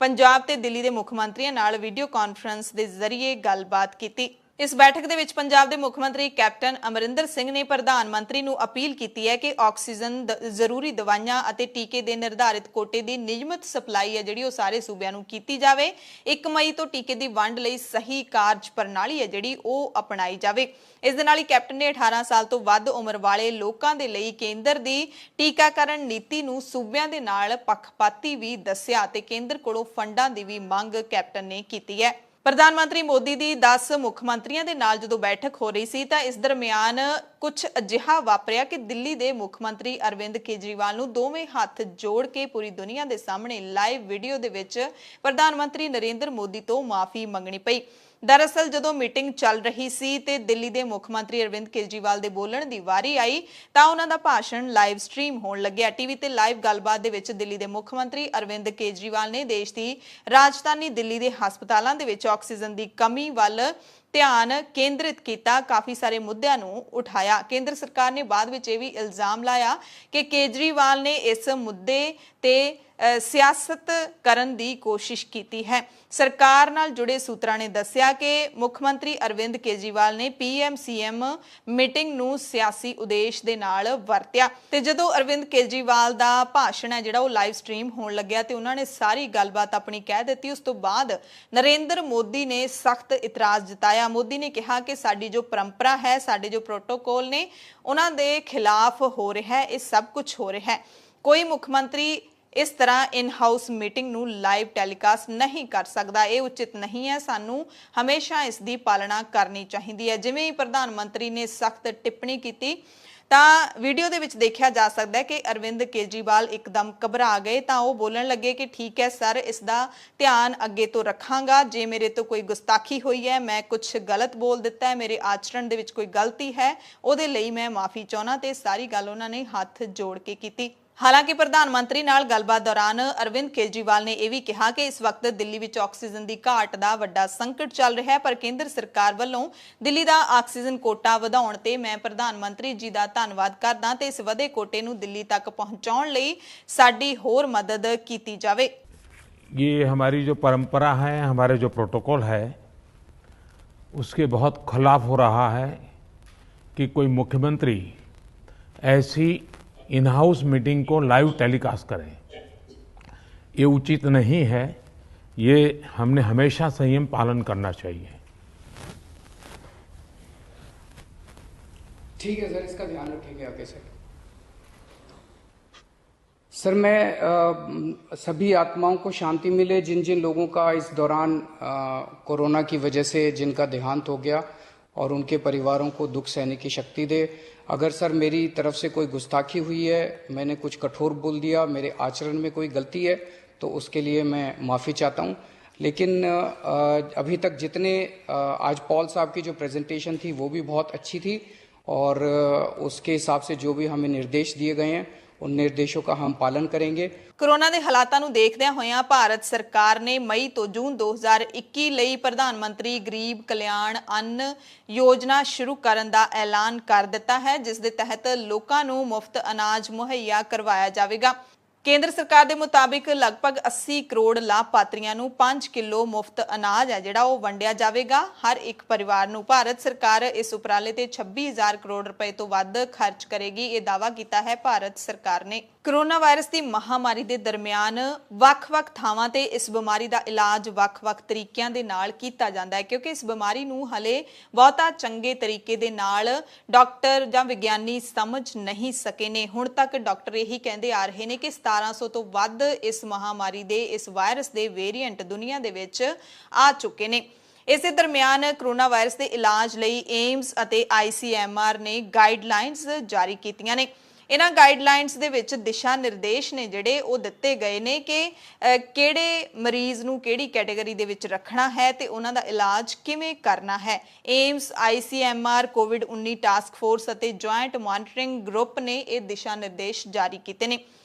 ਪੰਜਾਬ ਤੇ ਦਿੱਲੀ ਦੇ ਮੁੱਖ ਮੰਤਰੀਆਂ ਨਾਲ ਵੀਡੀਓ ਕਾਨਫਰੰਸ ਦੇ ਜ਼ਰੀਏ ਗੱਲਬਾਤ ਕੀਤੀ। ਇਸ ਬੈਠਕ ਦੇ ਵਿੱਚ ਪੰਜਾਬ ਦੇ ਮੁੱਖ ਮੰਤਰੀ ਕੈਪਟਨ ਅਮਰਿੰਦਰ ਸਿੰਘ ਨੇ ਪ੍ਰਧਾਨ ਮੰਤਰੀ ਨੂੰ ਅਪੀਲ ਕੀਤੀ ਹੈ ਕਿ ਆਕਸੀਜਨ, ਜ਼ਰੂਰੀ ਦਵਾਈਆਂ ਅਤੇ ਟੀਕੇ ਦੇ ਨਿਰਧਾਰਿਤ ਕੋਟੇ ਦੀ ਨਿਯਮਿਤ ਸਪਲਾਈ ਹੈ ਜਿਹੜੀ ਉਹ ਸਾਰੇ ਸੂਬਿਆਂ ਨੂੰ ਕੀਤੀ ਜਾਵੇ। 1 ਮਈ ਤੋਂ ਟੀਕੇ ਦੀ ਵੰਡ ਲਈ ਸਹੀ ਕਾਰਜ ਪ੍ਰਣਾਲੀ ਹੈ ਜਿਹੜੀ ਉਹ ਅਪਣਾਈ ਜਾਵੇ। ਇਸ ਦੇ ਨਾਲ ਹੀ ਕੈਪਟਨ ਨੇ 18 ਸਾਲ ਤੋਂ ਵੱਧ ਉਮਰ ਵਾਲੇ ਲੋਕਾਂ ਦੇ ਲਈ ਕੇਂਦਰ ਦੀ ਟੀਕਾਕਰਨ ਨੀਤੀ ਨੂੰ ਸੂਬਿਆਂ ਦੇ ਨਾਲ ਪੱਖਪਾਤੀ ਵੀ ਦੱਸਿਆ ਤੇ ਕੇਂਦਰ ਕੋਲੋਂ ਫੰਡਾਂ ਦੀ ਵੀ ਮੰਗ ਕੈਪਟਨ ਨੇ ਕੀਤੀ ਹੈ। ਪ੍ਰਧਾਨ ਮੰਤਰੀ ਮੋਦੀ ਦੀ 10 ਮੁੱਖ ਮੰਤਰੀਆਂ ਦੇ ਨਾਲ ਜਦੋਂ ਬੈਠਕ ਹੋ ਰਹੀ ਸੀ ਤਾਂ ਇਸ ਦਰਮਿਆਨ ਕੁਝ ਅਜਿਹਾ ਵਾਪਰਿਆ ਕਿ ਦਿੱਲੀ ਦੇ ਮੁੱਖ ਮੰਤਰੀ ਅਰਵਿੰਦ ਕੇਜਰੀਵਾਲ ਨੂੰ ਦੋਵੇਂ ਹੱਥ ਜੋੜ ਕੇ ਪੂਰੀ ਦੁਨੀਆ ਦੇ ਸਾਹਮਣੇ ਲਾਈਵ ਵੀਡੀਓ ਦੇ ਵਿੱਚ ਪ੍ਰਧਾਨ ਮੰਤਰੀ ਨਰਿੰਦਰ ਮੋਦੀ ਤੋਂ ਮਾਫੀ ਮੰਗਣੀ ਪਈ। ਦਰਅਸਲ ਜਦੋਂ ਮੀਟਿੰਗ ਚੱਲ ਰਹੀ ਸੀ ਤੇ ਦਿੱਲੀ ਦੇ ਮੁੱਖ ਮੰਤਰੀ ਅਰਵਿੰਦ ਕੇਜਰੀਵਾਲ ਦੇ ਬੋਲਣ ਦੀ ਵਾਰੀ ਆਈ ਤਾਂ ਉਹਨਾਂ ਦਾ ਭਾਸ਼ਣ ਲਾਈਵ ਸਟ੍ਰੀਮ ਹੋਣ ਲੱਗਿਆ। ਟੀਵੀ ਤੇ ਲਾਈਵ ਗੱਲਬਾਤ ਦੇ ਵਿੱਚ ਦਿੱਲੀ ਦੇ ਮੁੱਖ ਮੰਤਰੀ ਅਰਵਿੰਦ ਕੇਜਰੀਵਾਲ ਨੇ ਦੇਸ਼ ਦੀ ਰਾਜਧਾਨੀ ਦਿੱਲੀ ਦੇ ਹਸਪਤਾਲਾਂ ਦੇ ਵਿੱਚ ਆਕਸੀਜਨ ਦੀ ਕਮੀ ਵੱਲ ਧਿਆਨ ਕੇਂਦਰਿਤ ਕੀਤਾ, ਕਾਫੀ ਸਾਰੇ ਮੁੱਦਿਆਂ ਨੂੰ ਉਠਾਇਆ। ਕੇਂਦਰ ਸਰਕਾਰ ਨੇ ਬਾਅਦ ਵਿੱਚ ਇਹ ਵੀ ਇਲਜ਼ਾਮ ਲਾਇਆ ਕਿ ਕੇਜਰੀਵਾਲ ਨੇ ਇਸ ਮੁੱਦੇ ਤੇ ਸਿਆਸਤ ਕਰਨ ਦੀ ਕੋਸ਼ਿਸ਼ ਕੀਤੀ ਹੈ। ਸਰਕਾਰ ਨਾਲ ਜੁੜੇ ਸੂਤਰਾਂ ਨੇ ਦੱਸਿਆ ਕਿ ਮੁੱਖ ਮੰਤਰੀ ਅਰਵਿੰਦ ਕੇਜਰੀਵਾਲ ਨੇ PM-CM ਮੀਟਿੰਗ ਨੂੰ ਸਿਆਸੀ ਉਦੇਸ਼ ਦੇ ਨਾਲ ਵਰਤਿਆ ਤੇ ਜਦੋਂ ਅਰਵਿੰਦ ਕੇਜਰੀਵਾਲ ਦਾ ਭਾਸ਼ਣ ਹੈ ਜਿਹੜਾ ਉਹ ਲਾਈਵ ਸਟ੍ਰੀਮ ਹੋਣ ਲੱਗਿਆ ਤੇ ਉਹਨਾਂ ਨੇ ਸਾਰੀ ਗੱਲਬਾਤ ਆਪਣੀ ਕਹਿ ਦਿੱਤੀ। ਉਸ ਤੋਂ ਬਾਅਦ ਨਰਿੰਦਰ ਮੋਦੀ ਨੇ ਸਖਤ ਇਤਰਾਜ਼ ਜਤਾਇਆ। ਮੋਦੀ ਨੇ ਕਿਹਾ ਕਿ ਸਾਡੀ ਜੋ ਪਰੰਪਰਾ ਹੈ, ਸਾਡੇ ਜੋ ਪ੍ਰੋਟੋਕੋਲ ਨੇ, ਉਹਨਾਂ ਦੇ ਖਿਲਾਫ ਹੋ ਰਿਹਾ ਹੈ, ਇਹ ਸਭ ਕੁਝ ਹੋ ਰਿਹਾ ਹੈ। ਕੋਈ ਮੁੱਖ ਮੰਤਰੀ इस तरह इन हाउस मीटिंग ਨੂੰ ਲਾਈਵ ਟੈਲੀਕਾਸਟ ਨਹੀਂ ਕਰ ਸਕਦਾ। ਇਹ ਉਚਿਤ ਨਹੀਂ ਹੈ। ਸਾਨੂੰ ਹਮੇਸ਼ਾ ਇਸ ਦੀ ਪਾਲਣਾ ਕਰਨੀ ਚਾਹੀਦੀ ਹੈ। ਜਿਵੇਂ ਹੀ ਪ੍ਰਧਾਨ ਮੰਤਰੀ ਨੇ ਸਖਤ ਟਿੱਪਣੀ ਕੀਤੀ ਤਾਂ ਵੀਡੀਓ ਦੇ ਵਿੱਚ ਦੇਖਿਆ ਜਾ ਸਕਦਾ ਹੈ ਕਿ ਅਰਵਿੰਦ ਕੇਜਰੀਵਾਲ ਇੱਕਦਮ ਘਬਰਾ ਗਏ ਤਾਂ ਉਹ ਬੋਲਣ ਲੱਗੇ ਕਿ ਠੀਕ ਹੈ ਸਰ, ਇਸ ਦਾ ਧਿਆਨ ਅੱਗੇ ਤੋਂ ਰੱਖਾਂਗਾ। ਜੇ ਮੇਰੇ ਤੋਂ ਕੋਈ ਗੁਸਤਾਖੀ ਹੋਈ ਹੈ, ਮੈਂ ਕੁਝ ਗਲਤ ਬੋਲ ਦਿੱਤਾ ਹੈ, ਮੇਰੇ ਆਚਰਣ ਦੇ ਵਿੱਚ ਕੋਈ ਗਲਤੀ ਹੈ, ਉਹਦੇ ਲਈ ਮੈਂ ਮਾਫੀ ਚਾਹੁੰਦਾ। ਤੇ ਸਾਰੀ ਗੱਲ ਉਹਨਾਂ ਨੇ ਹੱਥ ਜੋੜ ਕੇ ਕੀਤੀ। ਹਾਲਾਂਕਿ ਪ੍ਰਧਾਨ ਮੰਤਰੀ ਨਾਲ ਗੱਲਬਾਤ ਦੌਰਾਨ ਅਰਵਿੰਦ ਕੇਜਰੀਵਾਲ ਨੇ ਇਹ ਵੀ ਕਿਹਾ ਕਿ ਇਸ ਵਕਤ ਦਿੱਲੀ ਵਿੱਚ ਆਕਸੀਜਨ ਦੀ ਘਾਟ ਦਾ ਵੱਡਾ ਸੰਕਟ ਚੱਲ ਰਿਹਾ ਹੈ, ਪਰ ਕੇਂਦਰ ਸਰਕਾਰ ਵੱਲੋਂ ਦਿੱਲੀ ਦਾ ਆਕਸੀਜਨ ਕੋਟਾ ਵਧਾਉਣ ਤੇ ਮੈਂ ਪ੍ਰਧਾਨ ਮੰਤਰੀ ਜੀ ਦਾ ਧੰਨਵਾਦ ਕਰਦਾ ਤੇ ਇਸ ਵਧੇ ਕੋਟੇ ਨੂੰ ਦਿੱਲੀ ਤੱਕ ਪਹੁੰਚਾਉਣ ਲਈ ਸਾਡੀ ਹੋਰ ਮਦਦ ਕੀਤੀ ਜਾਵੇ। ये हमारी जो परंपरा है, हमारे जो प्रोटोकॉल है, उसके बहुत खिलाफ हो रहा है कि कोई मुख्यमंत्री ऐसी इन हाउस मीटिंग को लाइव टेलीकास्ट करें। ये उचित नहीं है। ये हमने हमेशा संयम पालन करना चाहिए। ठीक है सर, इसका ध्यान रखेंगे आगे से। सर, मैं सभी आत्माओं को शांति मिले जिन जिन लोगों का इस दौरान कोरोना की वजह से जिनका देहांत हो गया, और उनके परिवारों को दुख सहने की शक्ति दे। अगर सर मेरी तरफ से कोई गुस्ताखी हुई है, मैंने कुछ कठोर बोल दिया, मेरे आचरण में कोई गलती है, तो उसके लिए मैं माफ़ी चाहता हूँ। लेकिन अभी तक जितने आज पॉल साहब की जो प्रेजेंटेशन थी वो भी बहुत अच्छी थी, और उसके हिसाब से जो भी हमें निर्देश दिए गए हैं उन निर्देशों का हम पालन करेंगे। ਕੋਰੋਨਾ ਦੇ ਹਾਲਾਤਾਂ ਨੂੰ ਦੇਖਦਿਆਂ ਹੋਇਆਂ ਭਾਰਤ ਸਰਕਾਰ ਨੇ ਮਈ ਤੋਂ ਜੂਨ 2021 ਲਈ ਪ੍ਰਧਾਨ ਮੰਤਰੀ ਗਰੀਬ ਕਲਿਆਣ ਅੰਨ ਯੋਜਨਾ ਸ਼ੁਰੂ ਕਰਨ ਦਾ ਐਲਾਨ ਕਰ ਦਿੱਤਾ ਹੈ, ਜਿਸ ਦੇ ਤਹਿਤ ਲੋਕਾਂ ਨੂੰ ਮੁਫਤ ਅਨਾਜ ਮੁਹੱਈਆ ਕਰਵਾਇਆ ਜਾਵੇਗਾ। ਕੇਂਦਰ ਸਰਕਾਰ ਦੇ ਮੁਤਾਬਿਕ ਲਗਭਗ 80 ਕਰੋੜ ਲਾਭਪਾਤਰੀਆਂ ਨੂੰ 5 ਕਿਲੋ ਮੁਫਤ ਅਨਾਜ ਹੈ ਜਿਹੜਾ ਉਹ ਵੰਡਿਆ ਜਾਵੇਗਾ ਹਰ ਇੱਕ ਪਰਿਵਾਰ ਨੂੰ। ਭਾਰਤ ਸਰਕਾਰ ਇਸ ਉਪਰਾਲੇ ਤੇ 26,000 ਕਰੋੜ ਰੁਪਏ ਤੋਂ ਵੱਧ ਖਰਚ ਕਰੇਗੀ, ਇਹ ਦਾਅਵਾ ਕੀਤਾ ਹੈ ਭਾਰਤ ਸਰਕਾਰ ਨੇ। ਕੋਰੋਨਾ ਵਾਇਰਸ ਦੀ ਮਹਾਮਾਰੀ ਦੇ ਦਰਮਿਆਨ ਵੱਖ-ਵੱਖ ਥਾਵਾਂ ਤੇ ਇਸ ਬਿਮਾਰੀ ਦਾ ਇਲਾਜ ਵੱਖ-ਵੱਖ ਤਰੀਕਿਆਂ ਦੇ ਨਾਲ ਕੀਤਾ ਜਾਂਦਾ ਹੈ, ਕਿਉਂਕਿ ਇਸ ਬਿਮਾਰੀ ਨੂੰ ਹਲੇ ਬਹੁਤਾ ਚੰਗੇ ਤਰੀਕੇ ਦੇ ਨਾਲ ਡਾਕਟਰ ਜਾਂ ਵਿਗਿਆਨੀ ਸਮਝ ਨਹੀਂ ਸਕੇ ਨੇ। ਹੁਣ ਤੱਕ ਡਾਕਟਰ ਇਹੀ ਕਹਿੰਦੇ ਆ ਰਹੇ ਨੇ ਕਿ 1700 ਤੋਂ ਵੱਧ ਇਸ ਮਹਾਮਾਰੀ ਦੇ ਇਸ ਵਾਇਰਸ ਦੇ ਵੇਰੀਐਂਟ ਦੁਨੀਆ ਦੇ ਵਿੱਚ ਆ ਚੁੱਕੇ ਨੇ। ਇਸੇ ਦਰਮਿਆਨ ਕੋਰੋਨਾ ਵਾਇਰਸ ਦੇ ਇਲਾਜ ਲਈ ਏਮਸ ਅਤੇ ICMR ਨੇ ਗਾਈਡਲਾਈਨਸ ਜਾਰੀ ਕੀਤੀਆਂ ਨੇ। ਇਹਨਾਂ ਗਾਈਡਲਾਈਨਸ ਦੇ ਵਿੱਚ ਦਿਸ਼ਾ ਨਿਰਦੇਸ਼ ਨੇ ਜਿਹੜੇ ਉਹ ਦਿੱਤੇ ਗਏ ਨੇ ਕਿ ਕਿਹੜੇ ਮਰੀਜ਼ ਨੂੰ ਕਿਹੜੀ ਕੈਟਾਗਰੀ ਦੇ ਵਿੱਚ ਰੱਖਣਾ ਹੈ ਤੇ ਉਹਨਾਂ ਦਾ ਇਲਾਜ ਕਿਵੇਂ ਕਰਨਾ ਹੈ। ਏਮਸ ICMR ਕੋਵਿਡ-19 ਟਾਸਕ ਫੋਰਸ ਅਤੇ ਜੁਆਇੰਟ ਮੋਨੀਟਰਿੰਗ ਗਰੁੱਪ ਨੇ ਇਹ ਦਿਸ਼ਾ ਨਿਰਦੇਸ਼ ਜਾਰੀ ਕੀਤੇ ਨੇ।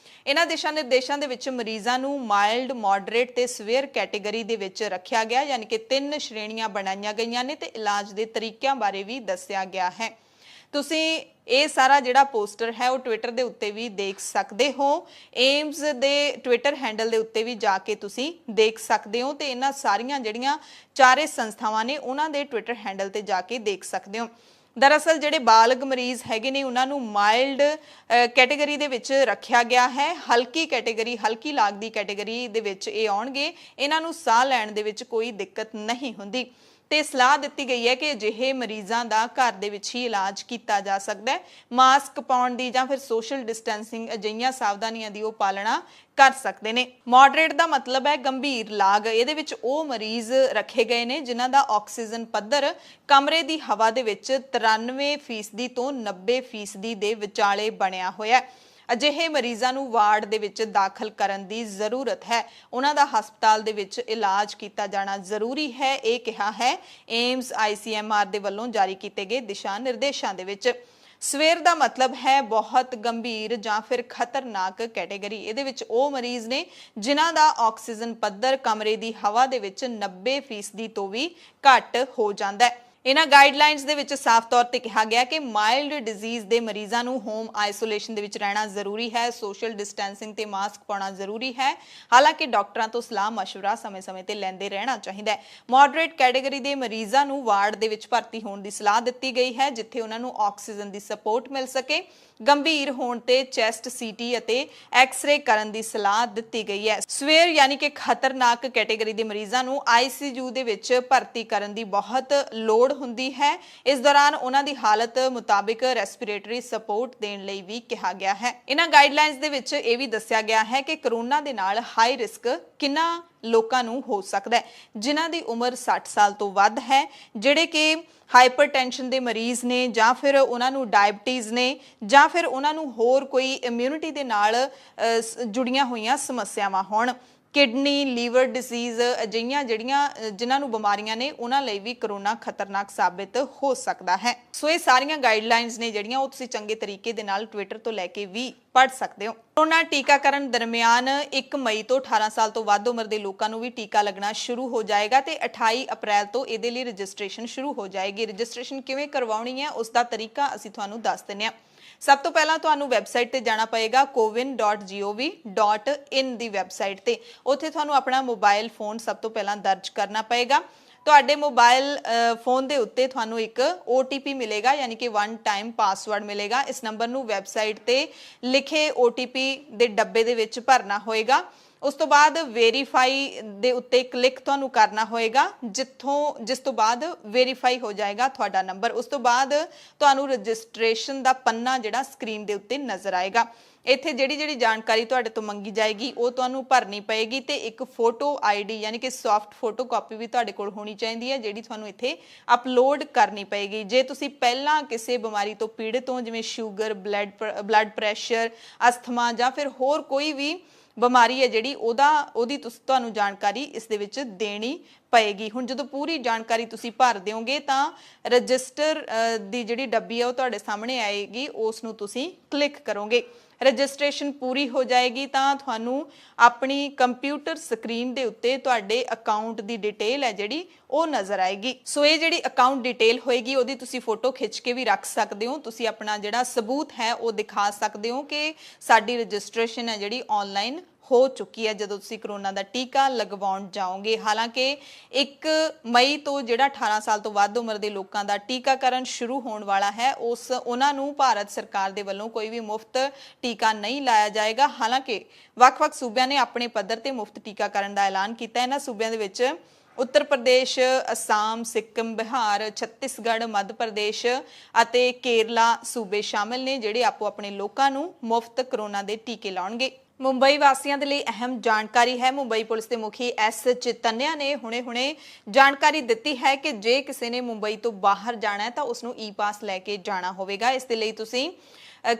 ਇਹਨਾਂ ਦਿਸ਼ਾ ਨਿਰਦੇਸ਼ਾਂ ਦੇ ਵਿੱਚ ਮਰੀਜ਼ਾਂ ਨੂੰ ਮਾਈਲਡ, ਮੋਡਰੇਟ ਤੇ ਸਵੇਅਰ ਕੈਟਾਗਰੀ ਦੇ ਵਿੱਚ ਰੱਖਿਆ ਗਿਆ, ਯਾਨੀ ਕਿ 3 ਸ਼੍ਰੇਣੀਆਂ ਬਣਾਈਆਂ ਗਈਆਂ ਨੇ ਤੇ ਇਲਾਜ ਦੇ ਤਰੀਕਿਆਂ ਬਾਰੇ ਵੀ ਦੱਸਿਆ ਗਿਆ ਹੈ। ਤੁਸੀਂ ਇਹ ਸਾਰਾ ਜਿਹੜਾ ਪੋਸਟਰ ਹੈ ਉਹ ਟਵਿੱਟਰ ਦੇ ਉੱਤੇ ਵੀ ਦੇਖ ਸਕਦੇ ਹੋ। ਏਮਸ ਦੇ ਟਵਿੱਟਰ ਹੈਂਡਲ ਦੇ ਉੱਤੇ ਵੀ ਜਾ ਕੇ ਤੁਸੀਂ ਦੇਖ ਸਕਦੇ ਹੋ ਤੇ ਇਹਨਾਂ ਸਾਰੀਆਂ ਜਿਹੜੀਆਂ ਚਾਰੇ ਸੰਸਥਾਵਾਂ ਨੇ ਉਹਨਾਂ ਦੇ ਟਵਿੱਟਰ ਹੈਂਡਲ ਤੇ ਜਾ ਕੇ ਦੇਖ ਸਕਦੇ ਹੋ। ਦਰਅਸਲ ਜਿਹੜੇ ਬਾਲਗ ਮਰੀਜ਼ ਹੈਗੇ ਨੇ ਉਹਨਾਂ ਨੂੰ ਮਾਈਲਡ ਕੈਟਾਗਰੀ ਦੇ ਵਿੱਚ ਰੱਖਿਆ ਗਿਆ ਹੈ। ਹਲਕੀ ਕੈਟਾਗਰੀ, ਹਲਕੀ ਲਾਗ ਦੀ ਕੈਟਾਗਰੀ ਦੇ ਵਿੱਚ ਇਹ ਆਉਣਗੇ। ਇਹਨਾਂ ਨੂੰ ਸਾਹ ਲੈਣ ਦੇ ਵਿੱਚ ਕੋਈ ਦਿੱਕਤ ਨਹੀਂ ਹੁੰਦੀ ਤੇ ਸਲਾਹ ਦਿੱਤੀ ਗਈ ਹੈ ਕਿ ਅਜਿਹੇ ਮਰੀਜ਼ਾਂ ਦਾ ਘਰ ਦੇ ਵਿੱਚ ਹੀ ਇਲਾਜ ਕੀਤਾ ਜਾ ਸਕਦਾ ਹੈ। ਮਾਸਕ ਪਾਉਣ ਦੀ ਜਾਂ ਫਿਰ ਸੋਸ਼ਲ ਡਿਸਟੈਂਸਿੰਗ ਅਜਿਹੀਆਂ ਸਾਵਧਾਨੀਆਂ ਦੀ ਉਹ ਪਾਲਣਾ ਕਰ ਸਕਦੇ ਨੇ। ਮੋਡਰੇਟ ਦਾ ਮਤਲਬ ਹੈ ਗੰਭੀਰ ਲਾਗ। ਇਹਦੇ ਵਿੱਚ ਉਹ ਮਰੀਜ਼ ਰੱਖੇ ਗਏ ਨੇ ਜਿਨ੍ਹਾਂ ਦਾ ਆਕਸੀਜਨ ਪੱਧਰ ਕਮਰੇ ਦੀ ਹਵਾ ਦੇ ਵਿੱਚ 93% ਤੋਂ 90% ਦੇ ਵਿਚਾਲੇ ਬਣਿਆ ਹੋਇਆ ਹੈ। ਅਜਿਹੇ ਮਰੀਜ਼ਾਂ ਨੂੰ ਵਾਰਡ ਦੇ ਵਿੱਚ ਦਾਖਲ ਕਰਨ ਦੀ ਜ਼ਰੂਰਤ ਹੈ। ਉਹਨਾਂ ਦਾ ਹਸਪਤਾਲ ਦੇ ਵਿੱਚ ਇਲਾਜ ਕੀਤਾ ਜਾਣਾ ਜ਼ਰੂਰੀ ਹੈ, ਇਹ ਕਿਹਾ ਹੈ ਏਮਸ ICMR ਦੇ ਵੱਲੋਂ ਜਾਰੀ ਕੀਤੇ ਗਏ ਦਿਸ਼ਾ ਨਿਰਦੇਸ਼ਾਂ ਦੇ ਵਿੱਚ। ਸਵੇਰ ਦਾ ਮਤਲਬ ਹੈ ਬਹੁਤ ਗੰਭੀਰ ਜਾਂ ਫਿਰ ਖਤਰਨਾਕ ਕੈਟਾਗਰੀ। ਇਹਦੇ ਵਿੱਚ ਉਹ ਮਰੀਜ਼ ਨੇ ਜਿਨ੍ਹਾਂ ਦਾ ਆਕਸੀਜਨ ਪੱਧਰ ਕਮਰੇ ਦੀ ਹਵਾ ਦੇ ਵਿੱਚ 90% ਤੋਂ ਵੀ ਘੱਟ ਹੋ ਜਾਂਦਾ ਹੈ। ਇਹਨਾਂ ਗਾਈਡਲਾਈਨਸ ਦੇ ਵਿੱਚ ਸਾਫ਼ ਤੌਰ ਤੇ ਕਿਹਾ ਗਿਆ ਕਿ ਮਾਈਲਡ ਡਿਜ਼ੀਜ਼ ਦੇ ਮਰੀਜ਼ਾਂ ਨੂੰ ਹੋਮ ਆਈਸੋਲੇਸ਼ਨ ਦੇ ਵਿੱਚ ਰਹਿਣਾ ਜ਼ਰੂਰੀ ਹੈ, ਸੋਸ਼ਲ ਡਿਸਟੈਂਸਿੰਗ ਤੇ ਮਾਸਕ ਪਾਉਣਾ ਜ਼ਰੂਰੀ ਹੈ। ਹਾਲਾਂਕਿ ਡਾਕਟਰਾਂ ਤੋਂ ਸਲਾਹ ਮਸ਼ਵਰਾ ਸਮੇਂ-ਸਮੇਂ ਤੇ ਲੈਂਦੇ ਰਹਿਣਾ ਚਾਹੀਦਾ ਹੈ। ਮਾਡਰੇਟ ਕੈਟਾਗਰੀ ਦੇ ਮਰੀਜ਼ਾਂ ਨੂੰ ਵਾਰਡ ਦੇ ਵਿੱਚ ਭਰਤੀ ਹੋਣ ਦੀ ਸਲਾਹ ਦਿੱਤੀ ਗਈ ਹੈ ਜਿੱਥੇ ਉਹਨਾਂ ਨੂੰ ਆਕਸੀਜਨ ਦੀ ਸਪੋਰਟ ਮਿਲ ਸਕੇ। ਗੰਭੀਰ ਹੋਣ ਤੇ ਚੈਸਟ CT ਅਤੇ ਐਕਸ-ਰੇ ਕਰਨ ਦੀ ਸਲਾਹ ਦਿੱਤੀ ਗਈ ਹੈ। ਸਵੇਰ ਯਾਨੀ ਕਿ ਖਤਰਨਾਕ ਕੈਟਾਗਰੀ ਦੇ ਮਰੀਜ਼ਾਂ ਨੂੰ ICU ਦੇ ਵਿੱਚ ਭਰਤੀ ਕਰਨ ਦੀ ਬਹੁਤ ਲੋੜ ਹੁੰਦੀ ਹੈ। ਇਸ ਦੌਰਾਨ ਉਹਨਾਂ ਦੀ ਹਾਲਤ ਮੁਤਾਬਿਕ ਰੈਸਪੀਰੇਟਰੀ ਸਪੋਰਟ ਦੇਣ ਲਈ ਵੀ ਕਿਹਾ ਗਿਆ ਹੈ। ਇਹਨਾਂ ਗਾਈਡਲਾਈਨਸ ਦੇ ਵਿੱਚ ਇਹ ਵੀ ਦੱਸਿਆ ਗਿਆ ਹੈ ਕਿ ਕਰੋਨਾ ਦੇ ਨਾਲ ਹਾਈ ਰਿਸਕ ਕਿੰਨਾ ਲੋਕਾਂ ਨੂੰ ਹੋ ਸਕਦਾ ਹੈ, ਜਿਨ੍ਹਾਂ ਦੀ ਉਮਰ 60 ਸਾਲ ਤੋਂ ਵੱਧ ਹੈ, ਜਿਹੜੇ ਕਿ ਹਾਈਪਰਟੈਂਸ਼ਨ ਦੇ ਮਰੀਜ਼ ਨੇ, ਜਾਂ ਫਿਰ ਉਹਨਾਂ ਨੂੰ ਡਾਇਬਟੀਜ਼ ਨੇ, ਜਾਂ ਫਿਰ ਉਹਨਾਂ ਨੂੰ ਹੋਰ ਕੋਈ ਇਮਿਊਨਿਟੀ ਦੇ ਨਾਲ ਜੁੜੀਆਂ ਹੋਈਆਂ ਸਮੱਸਿਆਵਾਂ ਹੋਣ। ਕਿਡਨੀ, ਲੀਵਰ ਡਿਜ਼ੀਜ਼ ਅਜਿਹੀਆਂ ਜਿਨ੍ਹਾਂ ਨੂੰ ਬਿਮਾਰੀਆਂ ਨੇ, ਉਹਨਾਂ ਲਈ ਵੀ ਕਰੋਨਾ ਖਤਰਨਾਕ ਸਾਬਿਤ ਹੋ ਸਕਦਾ ਹੈ। ਸੋ ਇਹ ਸਾਰੀਆਂ ਗਾਈਡਲਾਈਨਸ ਨੇ ਜਿਹੜੀਆਂ ਉਹ ਤੁਸੀਂ ਚੰਗੇ ਤਰੀਕੇ ਦੇ ਨਾਲ ਟਵਿੱਟਰ ਤੋਂ ਲੈ ਕੇ ਵੀ ਪੜ੍ਹ ਸਕਦੇ ਹੋ। ਕਰੋਨਾ ਟੀਕਾਕਰਨ ਦਰਮਿਆਨ 1 ਮਈ ਤੋਂ 18 ਸਾਲ ਤੋਂ ਵੱਧ ਉਮਰ ਦੇ ਲੋਕਾਂ ਨੂੰ ਵੀ ਟੀਕਾ ਲੱਗਣਾ ਸ਼ੁਰੂ ਹੋ ਜਾਏਗਾ ਤੇ 28 ਅਪ੍ਰੈਲ ਤੋਂ ਇਹਦੇ ਲਈ ਰਜਿਸਟ੍ਰੇਸ਼ਨ ਸ਼ੁਰੂ ਹੋ ਜਾਏਗੀ। ਰਜਿਸਟ੍ਰੇਸ਼ਨ ਕਿਵੇਂ ਕਰਵਾਉਣੀ ਹੈ ਉਸ ਦਾ ਤਰੀਕਾ ਅਸੀਂ ਤੁਹਾਨੂੰ ਦੱਸ ਦਿੰਦੇ ਹਾਂ। ਸਭ ਤੋਂ ਪਹਿਲਾਂ ਤੁਹਾਨੂੰ ਵੈਬਸਾਈਟ ਤੇ ਜਾਣਾ ਪਏਗਾ cowin.gov.in ਦੀ ਵੈਬਸਾਈਟ ਤੇ। ਉੱਥੇ ਤੁਹਾਨੂੰ ਆਪਣਾ ਮੋਬਾਈਲ ਫੋਨ ਸਭ ਤੋਂ ਪਹਿਲਾਂ ਦਰਜ ਕਰਨਾ ਪਏਗਾ। ਤੁਹਾਡੇ ਮੋਬਾਈਲ ਫੋਨ ਦੇ ਉੱਤੇ ਤੁਹਾਨੂੰ ਇੱਕ OTP ਮਿਲੇਗਾ, ਯਾਨੀ ਕਿ 1 ਟਾਈਮ ਪਾਸਵਰਡ ਮਿਲੇਗਾ। ਇਸ ਨੰਬਰ ਨੂੰ ਵੈਬਸਾਈਟ ਤੇ ਲਿਖੇ OTP ਦੇ ਡੱਬੇ ਦੇ ਵਿੱਚ ਭਰਨਾ ਹੋਏਗਾ। ਉਸ ਤੋਂ ਬਾਅਦ ਵੈਰੀਫਾਈ ਦੇ ਉੱਤੇ ਕਲਿੱਕ ਤੁਹਾਨੂੰ ਕਰਨਾ ਹੋਏਗਾ, ਜਿਸ ਤੋਂ ਬਾਅਦ ਵੈਰੀਫਾਈ ਹੋ ਜਾਏਗਾ ਤੁਹਾਡਾ ਨੰਬਰ। ਉਸ ਤੋਂ ਬਾਅਦ ਤੁਹਾਨੂੰ ਰਜਿਸਟ੍ਰੇਸ਼ਨ ਦਾ ਪੰਨਾ ਜਿਹੜਾ ਸਕਰੀਨ ਦੇ ਉੱਤੇ ਨਜ਼ਰ ਆਏਗਾ। ਇੱਥੇ ਜਿਹੜੀ ਜਾਣਕਾਰੀ ਤੁਹਾਡੇ ਤੋਂ ਮੰਗੀ ਜਾਏਗੀ ਉਹ ਤੁਹਾਨੂੰ ਭਰਨੀ ਪਏਗੀ ਤੇ ਇੱਕ ਫੋਟੋ ID ਯਾਨੀ ਕਿ ਸੌਫਟ ਫੋਟੋ ਕਾਪੀ ਵੀ ਤੁਹਾਡੇ ਕੋਲ ਹੋਣੀ ਚਾਹੀਦੀ ਹੈ, ਜਿਹੜੀ ਤੁਹਾਨੂੰ ਇੱਥੇ ਅਪਲੋਡ ਕਰਨੀ ਪਏਗੀ। ਜੇ ਤੁਸੀਂ ਪਹਿਲਾਂ ਕਿਸੇ ਬਿਮਾਰੀ ਤੋਂ ਪੀੜਤ ਹੋ, ਜਿਵੇਂ ਸ਼ੂਗਰ, ਬਲੱਡ ਪ੍ਰੈਸ਼ਰ, ਅਸਥਮਾ ਜਾਂ ਫਿਰ ਹੋਰ ਕੋਈ ਵੀ ਬਿਮਾਰੀ ਹੈ ਜਿਹੜੀ ਉਹਦੀ ਤੁਹਾਨੂੰ ਜਾਣਕਾਰੀ ਇਸ ਦੇ ਵਿੱਚ ਦੇਣੀ ਪਏਗੀ। ਹੁਣ ਜਦੋਂ ਪੂਰੀ ਜਾਣਕਾਰੀ ਤੁਸੀਂ ਭਰ ਦਿਓਗੇ ਤਾਂ ਰਜਿਸਟਰ ਦੀ ਜਿਹੜੀ ਡੱਬੀ ਹੈ ਉਹ ਤੁਹਾਡੇ ਸਾਹਮਣੇ ਆਏਗੀ, ਉਸ ਨੂੰ ਤੁਸੀਂ ਕਲਿੱਕ ਕਰੋਗੇ। ਰਜਿਸਟ੍ਰੇਸ਼ਨ ਪੂਰੀ ਹੋ ਜਾਏਗੀ ਤਾਂ ਤੁਹਾਨੂੰ ਆਪਣੀ ਕੰਪਿਊਟਰ ਸਕਰੀਨ ਦੇ ਉੱਤੇ ਤੁਹਾਡੇ ਅਕਾਊਂਟ ਦੀ ਡਿਟੇਲ ਹੈ ਜਿਹੜੀ ਉਹ ਨਜ਼ਰ ਆਏਗੀ। ਸੋ ਇਹ ਜਿਹੜੀ ਅਕਾਊਂਟ ਡਿਟੇਲ ਹੋਏਗੀ ਉਹਦੀ ਤੁਸੀਂ ਫੋਟੋ ਖਿੱਚ ਕੇ ਵੀ ਰੱਖ ਸਕਦੇ ਹੋ। ਤੁਸੀਂ ਆਪਣਾ ਜਿਹੜਾ ਸਬੂਤ ਹੈ ਉਹ ਦਿਖਾ ਸਕਦੇ ਹੋ ਕਿ ਸਾਡੀ ਰਜਿਸਟ੍ਰੇਸ਼ਨ ਹੈ ਜਿਹੜੀ ਆਨਲਾਈਨ ਹੋ ਚੁੱਕੀ ਹੈ ਜਦੋਂ ਤੁਸੀਂ ਕਰੋਨਾ ਦਾ ਟੀਕਾ ਲਗਵਾਉਣ ਜਾਓਗੇ। ਹਾਲਾਂਕਿ 1 ਮਈ ਤੋਂ ਜਿਹੜਾ 18 ਸਾਲ ਤੋਂ ਵੱਧ ਉਮਰ ਦੇ ਲੋਕਾਂ ਦਾ ਟੀਕਾਕਰਨ ਸ਼ੁਰੂ ਹੋਣ ਵਾਲਾ ਹੈ, ਉਹਨਾਂ ਨੂੰ ਭਾਰਤ ਸਰਕਾਰ ਦੇ ਵੱਲੋਂ ਕੋਈ ਵੀ ਮੁਫਤ ਟੀਕਾ ਨਹੀਂ ਲਾਇਆ ਜਾਏਗਾ। ਹਾਲਾਂਕਿ ਵੱਖ-ਵੱਖ ਸੂਬਿਆਂ ਨੇ ਆਪਣੇ ਪੱਧਰ ਤੇ ਮੁਫਤ ਟੀਕਾਕਰਨ ਦਾ ਐਲਾਨ ਕੀਤਾ। ਇਹਨਾਂ ਸੂਬਿਆਂ ਦੇ ਵਿੱਚ ਉੱਤਰ ਪ੍ਰਦੇਸ਼, ਅਸਾਮ, ਸਿੱਕਮ, ਬਿਹਾਰ, ਛੱਤੀਸਗੜ੍ਹ, ਮੱਧ ਪ੍ਰਦੇਸ਼ ਅਤੇ ਕੇਰਲਾ ਸੂਬੇ ਸ਼ਾਮਿਲ ਨੇ, ਜਿਹੜੇ ਆਪੋ ਆਪਣੇ ਲੋਕਾਂ ਨੂੰ ਮੁਫਤ ਕਰੋਨਾ ਦੇ ਟੀਕੇ ਲਾਉਣਗੇ। ਮੁੰਬਈ ਵਾਸੀਆਂ ਦੇ ਲਈ ਅਹਿਮ ਜਾਣਕਾਰੀ ਹੈ। ਮੁੰਬਈ ਪੁਲਿਸ ਦੇ ਮੁਖੀ S ਚਿਤਨਿਆ ਨੇ ਹੁਣੇ ਜਾਣਕਾਰੀ ਦਿੱਤੀ ਹੈ ਕਿ ਜੇ ਕਿਸੇ ਨੇ ਮੁੰਬਈ ਤੋਂ ਬਾਹਰ ਜਾਣਾ ਹੈ ਤਾਂ ਉਸ ਨੂੰ E-ਪਾਸ ਲੈ ਕੇ ਜਾਣਾ ਹੋਵੇਗਾ। ਇਸ ਦੇ ਲਈ ਤੁਸੀਂ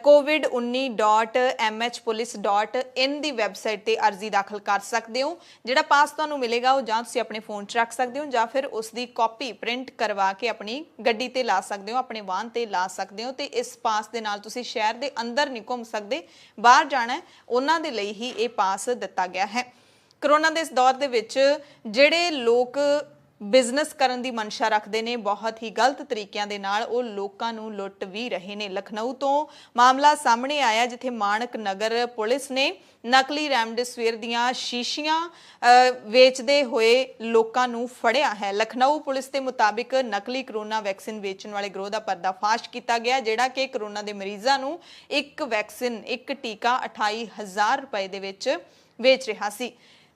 covid19.mhpolice.in ਦੀ ਵੈਬਸਾਈਟ ਤੇ ਅਰਜ਼ੀ ਦਾਖਲ ਕਰ ਸਕਦੇ ਹੋ। ਜਿਹੜਾ ਪਾਸ ਤੁਹਾਨੂੰ ਮਿਲੇਗਾ ਉਹ ਜਾਂ ਤੁਸੀਂ ਆਪਣੇ ਫੋਨ 'ਚ ਰੱਖ ਸਕਦੇ ਹੋ ਜਾਂ ਫਿਰ ਉਸ ਦੀ ਕਾਪੀ ਪ੍ਰਿੰਟ ਕਰਵਾ ਕੇ ਆਪਣੀ ਗੱਡੀ ਤੇ ਲਾ ਸਕਦੇ ਹੋ, ਆਪਣੇ ਵਾਹਨ ਤੇ ਲਾ ਸਕਦੇ ਹੋ। ਤੇ ਇਸ ਪਾਸ ਦੇ ਨਾਲ ਤੁਸੀਂ ਸ਼ਹਿਰ ਦੇ ਅੰਦਰ ਨਹੀਂ ਘੁੰਮ ਸਕਦੇ, ਬਾਹਰ ਜਾਣਾ ਉਹਨਾਂ ਦੇ ਲਈ ਹੀ ਇਹ ਪਾਸ ਦਿੱਤਾ ਗਿਆ ਹੈ। ਕਰੋਨਾ ਦੇ ਇਸ ਦੌਰ ਦੇ ਵਿੱਚ ਜਿਹੜੇ ਲੋਕ ਬਿਜ਼ਨਸ ਕਰਨ ਦੀ ਮਨਸ਼ਾ ਰੱਖਦੇ ਨੇ, ਬਹੁਤ ਹੀ ਗਲਤ ਤਰੀਕਿਆਂ ਦੇ ਨਾਲ ਉਹ ਲੋਕਾਂ ਨੂੰ ਲੁੱਟ ਵੀ ਰਹੇ ਨੇ। ਲਖਨਊ ਤੋਂ ਮਾਮਲਾ ਸਾਹਮਣੇ ਆਇਆ ਜਿੱਥੇ ਮਾਨਕ ਨਗਰ ਪੁਲਿਸ ਨੇ ਨਕਲੀ ਰੈਮਡੇਸਿਵਿਰ ਦੀਆਂ ਸ਼ੀਸ਼ੀਆਂ ਵੇਚਦੇ ਹੋਏ ਲੋਕਾਂ ਨੂੰ ਫੜਿਆ ਹੈ। ਲਖਨਊ ਪੁਲਿਸ ਦੇ ਮੁਤਾਬਿਕ ਨਕਲੀ ਕਰੋਨਾ ਵੈਕਸੀਨ ਵੇਚਣ ਵਾਲੇ ਗਰੋਹ ਦਾ ਪਰਦਾਫਾਸ਼ ਕੀਤਾ ਗਿਆ, ਜਿਹੜਾ ਕਿ ਕਰੋਨਾ ਦੇ ਮਰੀਜ਼ਾਂ ਨੂੰ ਇੱਕ ਟੀਕਾ 28,000 ਰੁਪਏ ਦੇ ਵਿੱਚ ਵੇਚ ਰਿਹਾ ਸੀ।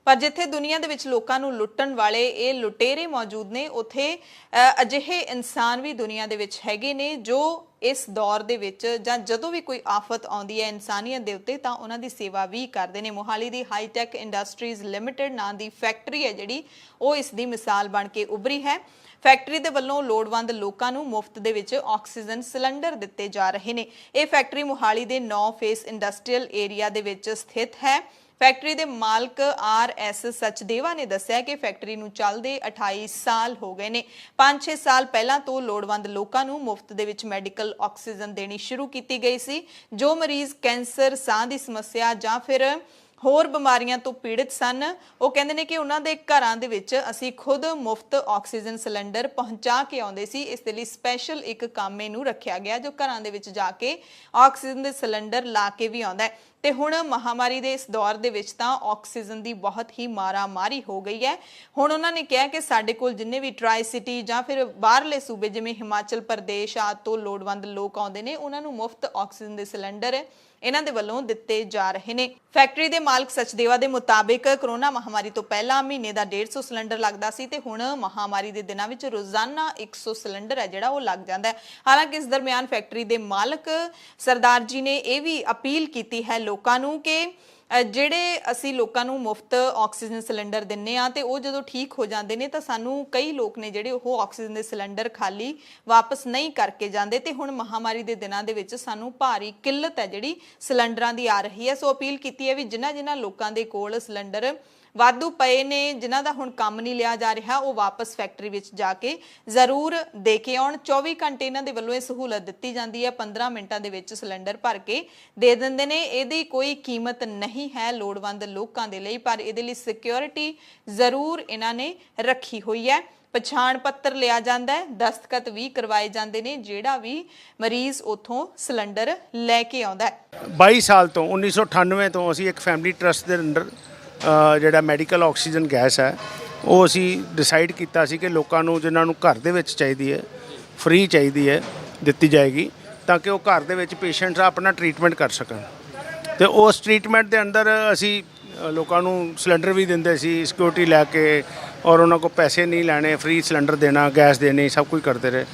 ਪਰ ਜਿੱਥੇ ਦੁਨੀਆ ਦੇ ਵਿੱਚ ਲੋਕਾਂ ਨੂੰ ਲੁੱਟਣ ਵਾਲੇ ਇਹ ਲੁਟੇਰੇ ਮੌਜੂਦ ਨੇ, ਉੱਥੇ ਅਜਿਹੇ ਇਨਸਾਨ ਵੀ ਦੁਨੀਆ ਦੇ ਵਿੱਚ ਹੈਗੇ ਨੇ ਜੋ ਇਸ ਦੌਰ ਦੇ ਵਿੱਚ ਜਾਂ ਜਦੋਂ ਵੀ ਕੋਈ ਆਫਤ ਆਉਂਦੀ ਹੈ ਇਨਸਾਨੀਅਤ ਦੇ ਉੱਤੇ ਤਾਂ ਉਹਨਾਂ ਦੀ ਸੇਵਾ ਵੀ ਕਰਦੇ ਨੇ। ਮੋਹਾਲੀ ਦੀ ਹਾਈਟੈਕ ਇੰਡਸਟਰੀਜ਼ ਲਿਮਿਟਡ ਨਾਂ ਦੀ ਫੈਕਟਰੀ ਹੈ ਜਿਹੜੀ ਉਹ ਇਸ ਦੀ ਮਿਸਾਲ ਬਣ ਕੇ ਉੱਭਰੀ ਹੈ। ਫੈਕਟਰੀ ਦੇ ਵੱਲੋਂ ਲੋੜਵੰਦ ਲੋਕਾਂ ਨੂੰ ਮੁਫਤ ਦੇ ਵਿੱਚ ਆਕਸੀਜਨ ਸਿਲੰਡਰ ਦਿੱਤੇ ਜਾ ਰਹੇ ਨੇ। ਇਹ ਫੈਕਟਰੀ ਮੋਹਾਲੀ ਦੇ 9 ਫੇਸ ਇੰਡਸਟਰੀਅਲ ਏਰੀਆ ਦੇ ਵਿੱਚ ਸਥਿਤ ਹੈ। ਫੈਕਟਰੀ ਦੇ ਮਾਲਕ RS ਸਚਦੇਵਾ ਨੇ ਦੱਸਿਆ ਕਿ ਫੈਕਟਰੀ ਨੂੰ ਚੱਲਦੇ 28 ਸਾਲ ਹੋ ਗਏ ਨੇ। 5-6 ਸਾਲ ਪਹਿਲਾਂ ਤੋਂ ਲੋੜਵੰਦ ਲੋਕਾਂ ਨੂੰ ਮੁਫਤ ਦੇ ਵਿੱਚ ਮੈਡੀਕਲ ਆਕਸੀਜਨ ਦੇਣੀ ਸ਼ੁਰੂ ਕੀਤੀ ਗਈ ਸੀ। ਜੋ ਮਰੀਜ਼ ਕੈਂਸਰ, ਸਾਹ ਦੀ ਸਮੱਸਿਆ ਜਾਂ ਫਿਰ ਹੋਰ ਬਿਮਾਰੀਆਂ ਤੋਂ ਪੀੜਤ ਸਨ, ਉਹ ਕਹਿੰਦੇ ਨੇ ਕਿ ਉਹਨਾਂ ਦੇ ਘਰਾਂ ਦੇ ਵਿੱਚ ਅਸੀਂ ਖੁਦ ਮੁਫਤ ਆਕਸੀਜਨ ਸਿਲੰਡਰ ਪਹੁੰਚਾ ਕੇ ਆਉਂਦੇ ਸੀ। ਇਸ ਦੇ ਲਈ ਸਪੈਸ਼ਲ ਇੱਕ ਕਾਮੇ ਨੂੰ ਰੱਖਿਆ ਗਿਆ ਜੋ ਘਰਾਂ ਦੇ ਵਿੱਚ ਜਾ ਕੇ ਆਕਸੀਜਨ ਦੇ ਸਿਲੰਡਰ ਲਾ ਕੇ ਵੀ ਆਉਂਦਾ ਹੈ। ਤੇ ਹੁਣ ਮਹਾਮਾਰੀ ਦੇ ਇਸ ਦੌਰ ਦੇ ਵਿੱਚ ਤਾਂ ਆਕਸੀਜਨ ਦੀ ਬਹੁਤ ਹੀ ਮਾਰਾਮਾਰੀ ਹੋ ਗਈ ਹੈ। ਹੁਣ ਉਹਨਾਂ ਨੇ ਕਿਹਾ ਕਿ ਸਾਡੇ ਕੋਲ ਜਿੰਨੇ ਵੀ ਟਰਾਈ ਸਿਟੀ ਜਾਂ ਫਿਰ ਬਾਹਰਲੇ ਸੂਬੇ ਜਿਵੇਂ ਹਿਮਾਚਲ ਪ੍ਰਦੇਸ਼ ਆਦਿ ਤੋਂ ਲੋੜਵੰਦ ਲੋਕ ਆਉਂਦੇ ਨੇ, ਉਹਨਾਂ ਨੂੰ ਮੁਫਤ ਆਕਸੀਜਨ ਦੇ ਸਿਲੰਡਰ ਇਹਨਾਂ ਦੇ ਵੱਲੋਂ ਦਿੱਤੇ ਜਾ ਰਹੇ ਨੇ। ਫੈਕਟਰੀ ਦੇ ਮਾਲਕ ਸਚਦੇਵਾ ਦੇ ਮੁਤਾਬਿਕ ਕਰੋਨਾ ਮਹਾਮਾਰੀ ਤੋਂ ਪਹਿਲਾਂ ਮਹੀਨੇ ਦਾ 150 ਸਿਲੰਡਰ ਲੱਗਦਾ ਸੀ ਤੇ ਹੁਣ ਮਹਾਮਾਰੀ ਦੇ ਦਿਨਾਂ ਵਿੱਚ ਰੋਜ਼ਾਨਾ 100 ਸਿਲੰਡਰ ਹੈ ਜਿਹੜਾ ਉਹ ਲੱਗ ਜਾਂਦਾ ਹੈ। ਹਾਲਾਂਕਿ ਇਸ ਦਰਮਿਆਨ ਫੈਕਟਰੀ ਦੇ ਮਾਲਕ ਸਰਦਾਰ ਜੀ ਨੇ ਇਹ ਵੀ ਅਪੀਲ ਕੀਤੀ ਹੈ ਲੋਕਾਂ ਨੂੰ ਕਿ ਜਿਹੜੇ ਅਸੀਂ ਲੋਕਾਂ ਨੂੰ ਮੁਫਤ ਆਕਸੀਜਨ ਸਿਲੰਡਰ ਦਿੰਨੇ ਆ ਤੇ ਉਹ ਜਦੋਂ ਠੀਕ ਹੋ ਜਾਂਦੇ ਨੇ ਤਾਂ ਸਾਨੂੰ ਕਈ ਲੋਕ ਨੇ ਜਿਹੜੇ ਉਹ ਆਕਸੀਜਨ ਦੇ ਸਿਲੰਡਰ ਖਾਲੀ ਵਾਪਸ ਨਹੀਂ ਕਰਕੇ ਜਾਂਦੇ ਤੇ ਹੁਣ ਮਹਾਮਾਰੀ ਦੇ ਦਿਨਾਂ ਦੇ ਵਿੱਚ ਸਾਨੂੰ ਭਾਰੀ ਕਿੱਲਤ ਹੈ ਜਿਹੜੀ ਸਿਲੰਡਰਾਂ ਦੀ ਆ ਰਹੀ ਹੈ। ਸੋ ਅਪੀਲ ਕੀਤੀ ਹੈ ਵੀ ਜਿਨ੍ਹਾਂ ਲੋਕਾਂ ਦੇ ਕੋਲ ਸਿਲੰਡਰ ਵਾਧੂ ਪਏ ਨੇ, ਜਿਨ੍ਹਾਂ ਦਾ ਹੁਣ ਕੰਮ ਨਹੀਂ ਲਿਆ ਜਾ ਰਿਹਾ, ਉਹ ਵਾਪਸ ਫੈਕਟਰੀ ਵਿੱਚ ਜਾ ਕੇ ਜ਼ਰੂਰ ਦੇ ਕੇ ਆਉਣ। 24 ਘੰਟੇ ਇਹਨਾਂ ਦੇ ਵੱਲੋਂ ਇਹ ਸਹੂਲਤ ਦਿੱਤੀ ਜਾਂਦੀ ਹੈ, 15 ਮਿੰਟਾਂ ਦੇ ਵਿੱਚ ਸਿਲੰਡਰ ਭਰ ਕੇ ਦੇ ਦਿੰਦੇ ਨੇ। ਇਹਦੀ ਕੋਈ ਕੀਮਤ ਨਹੀਂ ਹੈ ਲੋੜਵੰਦ ਲੋਕਾਂ ਦੇ ਲਈ, ਪਰ ਇਹਦੇ ਲਈ ਸਿਕਿਉਰਿਟੀ ਜ਼ਰੂਰ ਇਹਨਾਂ ਨੇ ਰੱਖੀ ਹੋਈ ਹੈ। ਪਛਾਣ ਪੱਤਰ ਲਿਆ ਜਾਂਦਾ ਹੈ, ਦਸਤਖਤ ਵੀ ਕਰਵਾਏ ਜਾਂਦੇ ਨੇ ਜਿਹੜਾ ਵੀ ਮਰੀਜ਼ ਉਥੋਂ ਸਿਲੰਡਰ ਲੈ ਕੇ ਆਉਂਦਾ ਹੈ। 22 ਸਾਲ ਤੋਂ 1998 ਤੋਂ ਅਸੀਂ ਇੱਕ ਫੈਮਿਲੀ ਟਰਸਟ ਦੇ ਅੰਡਰ ਜਿਹੜਾ ਮੈਡੀਕਲ ਆਕਸੀਜਨ ਗੈਸ ਹੈ ਉਹ ਅਸੀਂ ਡਿਸਾਈਡ ਕੀਤਾ ਸੀ ਕਿ ਲੋਕਾਂ ਨੂੰ ਜਿਨ੍ਹਾਂ ਨੂੰ ਘਰ ਦੇ ਵਿੱਚ ਚਾਹੀਦੀ ਹੈ ਫ੍ਰੀ ਚਾਹੀਦੀ ਹੈ ਦਿੱਤੀ ਜਾਏਗੀ ਤਾਂ ਕਿ ਉਹ ਘਰ ਦੇ ਵਿੱਚ ਪੇਸ਼ੈਂਟਸ ਆਪਣਾ ਟ੍ਰੀਟਮੈਂਟ ਕਰ ਸਕਣ। ਤੇ ਉਸ ਟ੍ਰੀਟਮੈਂਟ ਦੇ ਅੰਦਰ ਅਸੀਂ ਲੋਕਾਂ ਨੂੰ ਸਿਲੰਡਰ ਵੀ ਦਿੰਦੇ ਸੀ ਸਿਕਿਉਰਿਟੀ ਲੈ ਕੇ, ਔਰ ਉਹਨਾਂ ਕੋਲ ਪੈਸੇ ਨਹੀਂ ਲੈਣੇ, ਫ੍ਰੀ ਸਿਲੰਡਰ ਦੇਣਾ, ਗੈਸ ਦੇਣੀ, ਸਭ ਕੁਝ ਕਰਦੇ ਰਹੇ।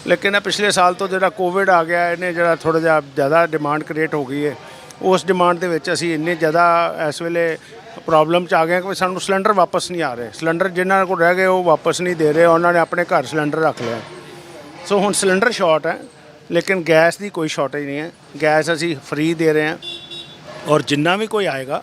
ਲੇਕਿਨ ਪਿਛਲੇ ਸਾਲ ਤੋਂ ਜਿਹੜਾ ਕੋਵਿਡ ਆ ਗਿਆ ਇਹਨੇ ਜਿਹੜਾ ਥੋੜ੍ਹਾ ਜਿਹਾ ਜ਼ਿਆਦਾ ਡਿਮਾਂਡ ਕ੍ਰੀਏਟ ਹੋ ਗਈ ਹੈ। ਉਸ ਡਿਮਾਂਡ ਦੇ ਵਿੱਚ ਅਸੀਂ ਇੰਨੇ ਜ਼ਿਆਦਾ ਇਸ ਵੇਲੇ ਪ੍ਰੋਬਲਮ 'ਚ ਆ ਗਏ ਕਿ ਸਾਨੂੰ ਸਿਲੰਡਰ ਵਾਪਸ ਨਹੀਂ ਆ ਰਹੇ। ਸਿਲੰਡਰ ਜਿਨ੍ਹਾਂ ਕੋਲ ਰਹਿ ਗਏ ਉਹ ਵਾਪਸ ਨਹੀਂ ਦੇ ਰਹੇ, ਉਹਨਾਂ ਨੇ ਆਪਣੇ ਘਰ ਸਿਲੰਡਰ ਰੱਖ ਲਿਆ। ਸੋ ਹੁਣ ਸਿਲੰਡਰ ਸ਼ਾਰਟ ਹੈ ਲੇਕਿਨ ਗੈਸ ਦੀ ਕੋਈ ਸ਼ਾਰਟੇਜ ਨਹੀਂ ਹੈ। ਗੈਸ ਅਸੀਂ ਫ੍ਰੀ ਦੇ ਰਹੇ ਹਾਂ ਔਰ ਜਿੰਨਾ ਵੀ ਕੋਈ ਆਏਗਾ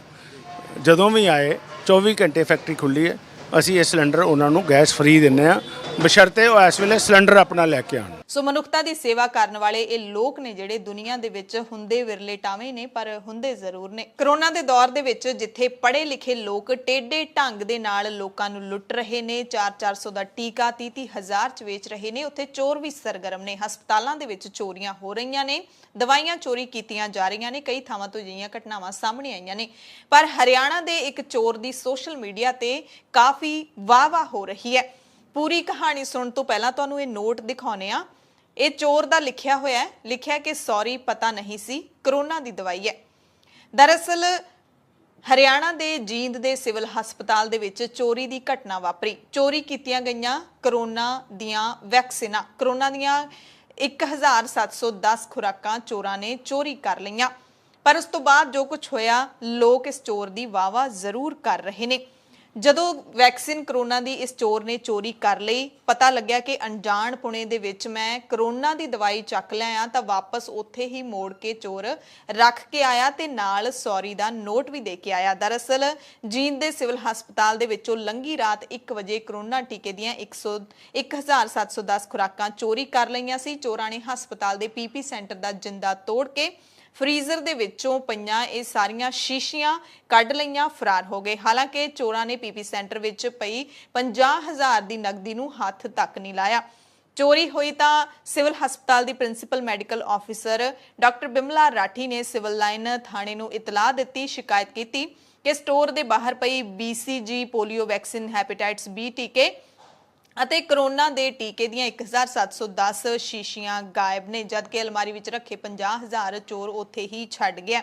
ਜਦੋਂ ਵੀ ਆਏ 24 ਘੰਟੇ ਫੈਕਟਰੀ ਖੁੱਲ੍ਹੀ ਹੈ, ਅਸੀਂ ਇਹ ਸਿਲੰਡਰ ਉਹਨਾਂ ਨੂੰ ਗੈਸ ਫ੍ਰੀ ਦਿੰਦੇ ਹਾਂ ਬਸ਼ਰਤੇ ਉਹ ਇਸ ਵੇਲੇ ਸਿਲੰਡਰ ਆਪਣਾ ਲੈ ਕੇ ਆਉਣ। ਸੋ ਮਨੁੱਖਤਾ ਦੀ ਸੇਵਾ ਕਰਨ ਵਾਲੇ ਇਹ ਲੋਕ ਨੇ ਜਿਹੜੇ ਦੁਨੀਆ ਦੇ ਵਿੱਚ ਹੁੰਦੇ ਵਿਰਲੇ ਟਾਵੇਂ ਨੇ ਪਰ ਹੁੰਦੇ ਜ਼ਰੂਰ ਨੇ। ਕਰੋਨਾ ਦੇ ਦੌਰ ਦੇ ਵਿੱਚ ਜਿੱਥੇ ਪੜ੍ਹੇ ਲਿਖੇ ਲੋਕ ਟੇਢੇ ਢੰਗ ਦੇ ਨਾਲ ਲੋਕਾਂ ਨੂੰ ਲੁੱਟ ਰਹੇ ਨੇ, 400 ਦਾ ਟੀਕਾ 30 ਹਜ਼ਾਰ 'ਚ ਵੇਚ ਰਹੇ ਨੇ, ਉੱਥੇ ਚੋਰ ਵੀ ਸਰਗਰਮ ਨੇ। ਹਸਪਤਾਲਾਂ ਦੇ ਵਿੱਚ ਚੋਰੀਆਂ ਹੋ ਰਹੀਆਂ ਨੇ, ਦਵਾਈਆਂ ਚੋਰੀ ਕੀਤੀਆਂ ਜਾ ਰਹੀਆਂ ਨੇ, ਕਈ ਥਾਵਾਂ ਤੋਂ ਅਜਿਹੀਆਂ ਘਟਨਾਵਾਂ ਸਾਹਮਣੇ ਆਈਆਂ ਨੇ। ਪਰ ਹਰਿਆਣਾ ਦੇ ਇੱਕ ਚੋਰ ਦੀ ਸੋਸ਼ਲ ਮੀਡੀਆ ਤੇ ਕਾਫੀ ਵਾਹ-ਵਾਹ ਹੋ ਰਹੀ ਹੈ। ਪੂਰੀ ਕਹਾਣੀ ਸੁਣਨ ਤੋਂ ਪਹਿਲਾਂ ਤੁਹਾਨੂੰ ਇਹ ਨੋਟ ਦਿਖਾਉਨੇ ਆ। ਇਹ ਚੋਰ ਦਾ ਲਿਖਿਆ ਕਿ ਸੌਰੀ ਪਤਾ ਨਹੀਂ ਸੀ ਕਰੋਨਾ ਦੀ ਦਵਾਈ ਹੈ। ਦਰਅਸਲ ਹਰਿਆਣਾ ਦੇ ਜੀਂਦ ਦੇ ਸਿਵਲ ਹਸਪਤਾਲ ਦੇ ਵਿੱਚ ਚੋਰੀ ਦੀ ਘਟਨਾ ਵਾਪਰੀ। ਚੋਰੀ ਕੀਤੀਆਂ ਗਈਆਂ ਕਰੋਨਾ ਦੀਆਂ ਵੈਕਸੀਨਾਂ, ਕਰੋਨਾ ਦੀਆਂ 1710 ਖੁਰਾਕਾਂ ਚੋਰਾਂ ਨੇ ਚੋਰੀ ਕਰ ਲਈਆਂ। ਪਰ ਉਸ ਤੋਂ ਬਾਅਦ ਜੋ ਕੁਝ ਹੋਇਆ, ਲੋਕ ਇਸ ਚੋਰ ਦੀ ਵਾਹ-ਵਾਹ ਜ਼ਰੂਰ ਕਰ ਰਹੇ ਨੇ। ਜਦੋਂ ਵੈਕਸੀਨ ਕਰੋਨਾ ਦੀ ਇਸ ਚੋਰ ਨੇ ਚੋਰੀ ਕਰ ਲਈ, ਪਤਾ ਲੱਗਿਆ ਕਿ ਅਣਜਾਣ ਪੁਣੇ ਦੇ ਵਿੱਚ ਮੈਂ ਕਰੋਨਾ ਦੀ ਦਵਾਈ ਚੱਕ ਲਿਆ ਤਾਂ ਵਾਪਸ ਉੱਥੇ ਹੀ ਮੋੜ ਕੇ ਚੋਰ ਰੱਖ ਕੇ ਆਇਆ ਤੇ ਨਾਲ ਸੌਰੀ ਦਾ ਨੋਟ ਵੀ ਦੇ ਕੇ ਆਇਆ। ਦਰਅਸਲ ਜੀਂਦ ਦੇ ਸਿਵਲ ਹਸਪਤਾਲ ਦੇ ਵਿੱਚੋਂ ਲੰਘੀ ਰਾਤ 1 ਵਜੇ ਕਰੋਨਾ ਟੀਕੇ ਦੀਆਂ 1710 ਖੁਰਾਕਾਂ ਚੋਰੀ ਕਰ ਲਈਆਂ ਸੀ। ਚੋਰਾਂ ਨੇ ਹਸਪਤਾਲ ਦੇ ਪੀਪੀ ਸੈਂਟਰ ਦਾ ਜਿੰਦਾ ਤੋੜ ਕੇ ਫਰੀਜ਼ਰ ਦੇ ਵਿੱਚੋਂ ਪਈਆਂ ਇਹ ਸਾਰੀਆਂ ਸ਼ੀਸ਼ੀਆਂ ਕੱਢ ਲਈਆਂ, ਫਰਾਰ ਹੋ ਗਏ। ਹਾਲਾਂਕਿ ਚੋਰਾਂ ਨੇ ਪੀਪੀ ਸੈਂਟਰ ਵਿੱਚ ਪਈ 50,000 ਦੀ ਨਕਦੀ ਨੂੰ ਹੱਥ ਤੱਕ ਨਹੀਂ ਲਾਇਆ। ਚੋਰੀ ਹੋਈ ਤਾਂ ਸਿਵਲ ਹਸਪਤਾਲ ਦੀ principal medical officer doctor Bimla Rathi ਨੇ ਸਿਵਲ ਲਾਈਨ ਥਾਣੇ ਨੂੰ ਇਤਲਾਹ ਦਿੱਤੀ, ਸ਼ਿਕਾਇਤ ਕੀਤੀ ਕਿ ਸਟੋਰ ਦੇ ਬਾਹਰ ਪਈ BCG polio vaccine, hepatitis B ਟੀਕੇ ਅਤੇ ਕਰੋਨਾ ਦੇ ਟੀਕੇ ਦੀਆਂ 1710 ਸ਼ੀਸ਼ੀਆਂ ਗਾਇਬ ਨੇ, ਜਦਕਿ ਅਲਮਾਰੀ ਵਿੱਚ ਰੱਖੇ 50,000 ਚੋਰ ਉੱਥੇ ਹੀ ਛੱਡ ਗਿਆ।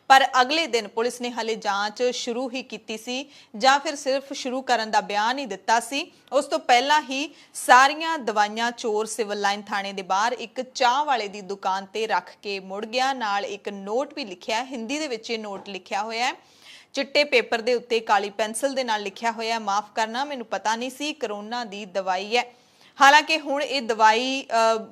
ਪਰ ਅਗਲੇ ਦਿਨ ਪੁਲਿਸ ਨੇ ਹਾਲੇ ਜਾਂਚ ਸ਼ੁਰੂ ਹੀ ਕੀਤੀ ਸੀ ਜਾਂ ਫਿਰ ਸਿਰਫ ਸ਼ੁਰੂ ਕਰਨ ਦਾ ਬਿਆਨ ਹੀ ਦਿੱਤਾ ਸੀ। ਉਸ ਤੋਂ ਪਹਿਲਾਂ ਹੀ ਸਾਰੀਆਂ ਦਵਾਈਆਂ ਚੋਰ ਸਿਵਲ ਲਾਈਨ ਥਾਣੇ ਦੇ ਬਾਹਰ ਇੱਕ ਚਾਹ ਵਾਲੇ ਦੀ ਦੁਕਾਨ ਤੇ ਰੱਖ ਕੇ ਮੁੜ ਗਿਆ। ਨਾਲ ਇੱਕ ਨੋਟ ਵੀ ਲਿਖਿਆ, ਹਿੰਦੀ ਦੇ ਵਿੱਚ ਇਹ ਨੋਟ ਲਿਖਿਆ ਹੋਇਆ ਹੈ, ਚਿੱਟੇ ਪੇਪਰ ਦੇ ਉੱਤੇ ਕਾਲੀ ਪੈਨਸਲ ਦੇ ਨਾਲ ਲਿਖਿਆ ਹੋਇਆ, ਮਾਫ ਕਰਨਾ ਮੈਨੂੰ ਪਤਾ ਨਹੀਂ ਸੀ ਕਰੋਨਾ ਦੀ ਦਵਾਈ ਹੈ। ਹਾਲਾਂਕਿ ਹੁਣ ਇਹ ਦਵਾਈ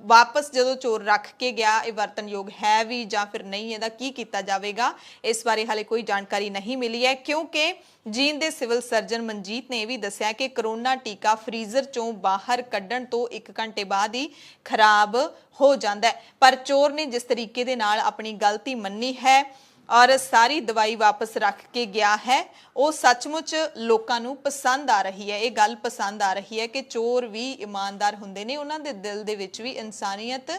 ਵਾਪਸ ਜਦੋਂ ਚੋਰ ਰੱਖ ਕੇ ਗਿਆ, ਇਹ ਵਰਤਨਯੋਗ ਹੈ ਵੀ ਜਾਂ ਫਿਰ ਨਹੀਂ, ਇਹਦਾ ਕੀ ਕੀਤਾ ਜਾਵੇਗਾ ਇਸ ਬਾਰੇ ਹਾਲੇ ਕੋਈ ਜਾਣਕਾਰੀ ਨਹੀਂ ਮਿਲੀ ਹੈ, ਕਿਉਂਕਿ ਜੀਂਦ ਦੇ ਸਿਵਲ ਸਰਜਨ ਮਨਜੀਤ ਨੇ ਇਹ ਵੀ ਦੱਸਿਆ ਕਿ ਕਰੋਨਾ ਟੀਕਾ ਫਰੀਜ਼ਰ ਚੋਂ ਬਾਹਰ ਕੱਢਣ ਤੋਂ 1 ਘੰਟੇ ਬਾਅਦ ਹੀ ਖਰਾਬ ਹੋ ਜਾਂਦਾ ਹੈ। ਪਰ ਚੋਰ ਨੇ ਜਿਸ ਤਰੀਕੇ ਦੇ ਨਾਲ ਆਪਣੀ ਗਲਤੀ ਮੰਨੀ ਹੈ ਔਰ ਸਾਰੀ ਦਵਾਈ ਵਾਪਸ ਰੱਖ ਕੇ ਗਿਆ ਹੈ, ਉਹ ਸੱਚਮੁੱਚ ਲੋਕਾਂ ਨੂੰ ਪਸੰਦ ਆ ਰਹੀ ਹੈ। ਇਹ ਗੱਲ ਪਸੰਦ ਆ ਰਹੀ ਹੈ ਕਿ ਚੋਰ ਵੀ ਇਮਾਨਦਾਰ ਹੁੰਦੇ ਨੇ, ਉਹਨਾਂ ਦੇ ਦਿਲ ਦੇ ਵਿੱਚ ਵੀ ਇਨਸਾਨੀਅਤ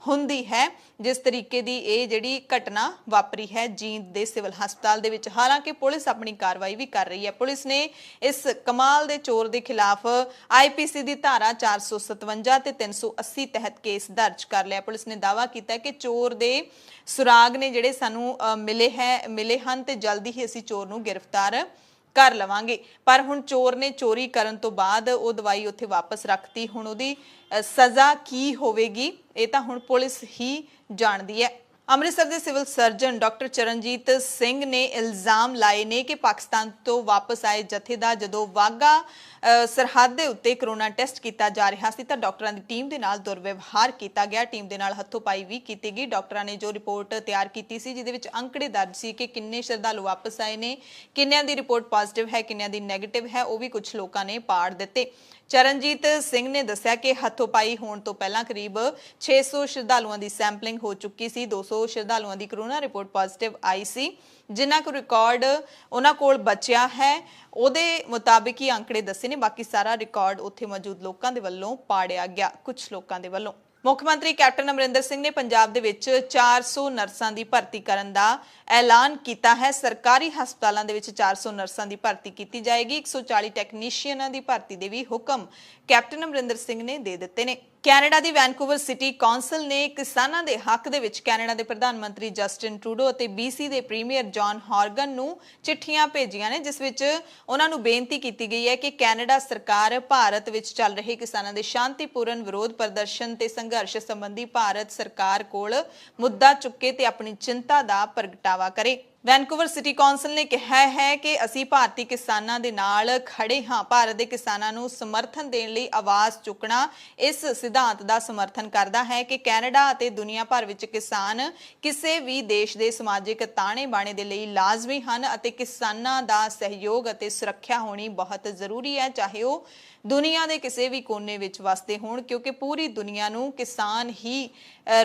ਹੁੰਦੀ ਹੈ। ਜਿਸ ਤਰੀਕੇ ਦੀ ਇਹ ਜਿਹੜੀ ਘਟਨਾ ਵਾਪਰੀ ਹੈ ਜੀਂਦ ਦੇ ਸਿਵਲ ਹਸਪਤਾਲ ਦੇ ਵਿੱਚ। ਹਾਲਾਂਕਿ ਪੁਲਿਸ ਆਪਣੀ ਕਾਰਵਾਈ ਵੀ ਕਰ ਰਹੀ ਹੈ। ਪੁਲਿਸ ਨੇ ਇਸ ਕਮਾਲ ਦੇ ਚੋਰ ਦੇ ਖਿਲਾਫ IPC ਦੀ ਧਾਰਾ 457 ਤੇ 380 ਤਹਿਤ ਕੇਸ ਦਰਜ ਕਰ ਲਿਆ। ਪੁਲਿਸ ਨੇ ਦਾਅਵਾ ਕੀਤਾ ਕਿ ਚੋਰ ਦੇ ਸੁਰਾਗ ਨੇ ਜਿਹੜੇ ਸਾਨੂੰ ਮਿਲੇ ਹਨ ਤੇ ਜਲਦੀ ਹੀ ਅਸੀਂ ਚੋਰ ਨੂੰ ਗ੍ਰਿਫਤਾਰ ਕਰ ਲਵਾਂਗੇ। ਪਰ ਹੁਣ ਚੋਰ ਨੇ ਚੋਰੀ ਕਰਨ ਤੋਂ ਬਾਅਦ ਉਹ ਦਵਾਈ ਉੱਥੇ ਵਾਪਸ ਰੱਖਤੀ। ਹੁਣ ਉਹਦੀ ਸਜ਼ਾ ਕੀ ਹੋਵੇਗੀ ਇਹ ਤਾਂ ਹੁਣ ਪੁਲਿਸ ਹੀ ਜਾਣਦੀ ਹੈ। ਅੰਮ੍ਰਿਤਸਰ ਦੇ civil surgeon doctor Charanjit Singh ਨੇ ਇਲਜ਼ਾਮ ਲਾਏ ਨੇ ਕਿ ਪਾਕਿਸਤਾਨ ਤੋਂ ਵਾਪਸ ਆਏ ਜਥੇ ਦਾ ਜਦੋਂ ਵਾਘਾ ਸਰਹੱਦ ਦੇ ਉੱਤੇ ਕਰੋਨਾ ਟੈਸਟ ਕੀਤਾ ਜਾ ਰਿਹਾ ਸੀ ਤਾਂ ਡਾਕਟਰਾਂ ਦੀ ਟੀਮ ਦੇ ਨਾਲ ਦੁਰਵਿਵਹਾਰ ਕੀਤਾ ਗਿਆ। ਟੀਮ ਦੇ ਨਾਲ ਹੱਥੋਂਪਾਈ ਵੀ ਕੀਤੀ ਗਈ। ਡਾਕਟਰਾਂ ਨੇ ਜੋ ਰਿਪੋਰਟ ਤਿਆਰ ਕੀਤੀ ਸੀ ਜਿਹਦੇ ਵਿੱਚ ਅੰਕੜੇ ਦਰਜ ਸੀ ਕਿ ਕਿੰਨੇ ਸ਼ਰਧਾਲੂ ਵਾਪਸ ਆਏ ਨੇ, ਕਿੰਨਿਆਂ ਦੀ ਰਿਪੋਰਟ ਪੋਜ਼ਿਟਿਵ ਹੈ, ਕਿੰਨਿਆਂ ਦੀ ਨੈਗੇਟਿਵ ਹੈ, ਉਹ ਵੀ ਕੁਝ ਲੋਕਾਂ ਨੇ ਪਾੜ ਦਿੱਤੇ। ਚਰਨਜੀਤ ਸਿੰਘ ਨੇ ਦੱਸਿਆ ਕਿ ਹੱਥੋਂਪਾਈ ਹੋਣ ਤੋਂ ਪਹਿਲਾਂ ਕਰੀਬ 600 ਸ਼ਰਧਾਲੂਆਂ ਦੀ ਸੈਂਪਲਿੰਗ ਹੋ ਚੁੱਕੀ ਸੀ। 200 ਸ਼ਰਧਾਲੂਆਂ ਦੀ ਕਰੋਨਾ ਰਿਪੋਰਟ ਪੋਜ਼ਿਟਿਵ ਆਈ ਸੀ। ਜਿਨ੍ਹਾਂ ਕੋ ਰਿਕਾਰਡ ਉਹਨਾਂ ਕੋਲ ਬਚਿਆ ਹੈ ਉਹਦੇ ਮੁਤਾਬਿਕ ਹੀ ਅੰਕੜੇ ਦੱਸੇ ਨੇ। ਬਾਕੀ ਸਾਰਾ ਰਿਕਾਰਡ ਉੱਥੇ ਮੌਜੂਦ ਲੋਕਾਂ ਦੇ ਵੱਲੋਂ ਪਾੜਿਆ ਗਿਆ, ਕੁਝ ਲੋਕਾਂ ਦੇ ਵੱਲੋਂ। ਮੁੱਖ ਮੰਤਰੀ ਕੈਪਟਨ ਅਮਰਿੰਦਰ ਸਿੰਘ ਨੇ ਪੰਜਾਬ ਦੇ ਵਿੱਚ 400 ਨਰਸਾਂ ਦੀ ਭਰਤੀ ਕਰਨ ਦਾ ਐਲਾਨ ਕੀਤਾ ਹੈ। ਸਰਕਾਰੀ ਹਸਪਤਾਲਾਂ ਦੇ ਵਿੱਚ 400 ਨਰਸਾਂ ਦੀ ਭਰਤੀ ਕੀਤੀ ਜਾਏਗੀ। 140 ਟੈਕਨੀਸ਼ੀਅਨਾਂ ਦੀ ਭਰਤੀ ਦੇ ਵੀ ਹੁਕਮ ਕੈਪਟਨ ਅਮਰਿੰਦਰ ਸਿੰਘ ਨੇ ਦੇ ਦਿੱਤੇ ਨੇ। ਕੈਨੇਡਾ ਦੀ ਵੈਨਕੂਵਰ ਸਿਟੀ ਕੌਂਸਲ ਨੇ ਕਿਸਾਨਾਂ ਦੇ ਹੱਕ ਦੇ ਵਿੱਚ ਕੈਨੇਡਾ ਦੇ ਪ੍ਰਧਾਨ ਮੰਤਰੀ ਜਸਟਿਨ ਟਰੂਡੋ ਅਤੇ BC ਦੇ ਪ੍ਰੀਮੀਅਰ ਜੌਨ ਹਾਰਗਨ ਨੂੰ ਚਿੱਠੀਆਂ ਭੇਜੀਆਂ ਨੇ, ਜਿਸ ਵਿੱਚ ਉਹਨਾਂ ਨੂੰ ਬੇਨਤੀ ਕੀਤੀ ਗਈ ਹੈ ਕਿ ਕੈਨੇਡਾ ਸਰਕਾਰ ਭਾਰਤ ਵਿੱਚ ਚੱਲ ਰਹੇ ਕਿਸਾਨਾਂ ਦੇ ਸ਼ਾਂਤੀਪੂਰਨ ਵਿਰੋਧ ਪ੍ਰਦਰਸ਼ਨ ਤੇ ਸੰਘਰਸ਼ ਸੰਬੰਧੀ ਭਾਰਤ ਸਰਕਾਰ ਕੋਲ ਮੁੱਦਾ ਚੁੱਕੇ ਤੇ ਆਪਣੀ ਚਿੰਤਾ ਦਾ ਪ੍ਰਗਟਾਵਾ ਕਰੇ। ਵੈਨਕੂਵਰ ਸਿਟੀ ਕੌਂਸਲ ਨੇ ਕਿਹਾ ਹੈ ਕਿ ਅਸੀਂ ਭਾਰਤੀ ਕਿਸਾਨਾਂ ਦੇ ਨਾਲ ਖੜੇ ਹਾਂ। ਭਾਰਤ ਦੇ ਕਿਸਾਨਾਂ ਨੂੰ ਸਮਰਥਨ ਦੇਣ ਲਈ ਆਵਾਜ਼ ਚੁੱਕਣਾ ਇਸ ਸਿਧਾਂਤ ਦਾ ਸਮਰਥਨ ਕਰਦਾ ਹੈ ਕਿ ਕੈਨੇਡਾ ਅਤੇ ਦੁਨੀਆ ਭਰ ਵਿੱਚ ਕਿਸਾਨ ਕਿਸੇ ਵੀ ਦੇਸ਼ ਦੇ ਸਮਾਜਿਕ ਤਾਣੇ ਬਾਣੇ ਦੇ ਲਈ ਲਾਜ਼ਮੀ ਹਨ ਅਤੇ ਕਿਸਾਨਾਂ ਦਾ ਸਹਿਯੋਗ ਅਤੇ ਸੁਰੱਖਿਆ ਹੋਣੀ ਬਹੁਤ ਜ਼ਰੂਰੀ ਹੈ, ਚਾਹੇ ਉਹ ਦੁਨੀਆ ਦੇ ਕਿਸੇ ਵੀ ਕੋਨੇ ਵਿੱਚ ਵਸਦੇ ਹੋਣ, ਕਿਉਂਕਿ ਪੂਰੀ ਦੁਨੀਆ ਨੂੰ ਕਿਸਾਨ ਹੀ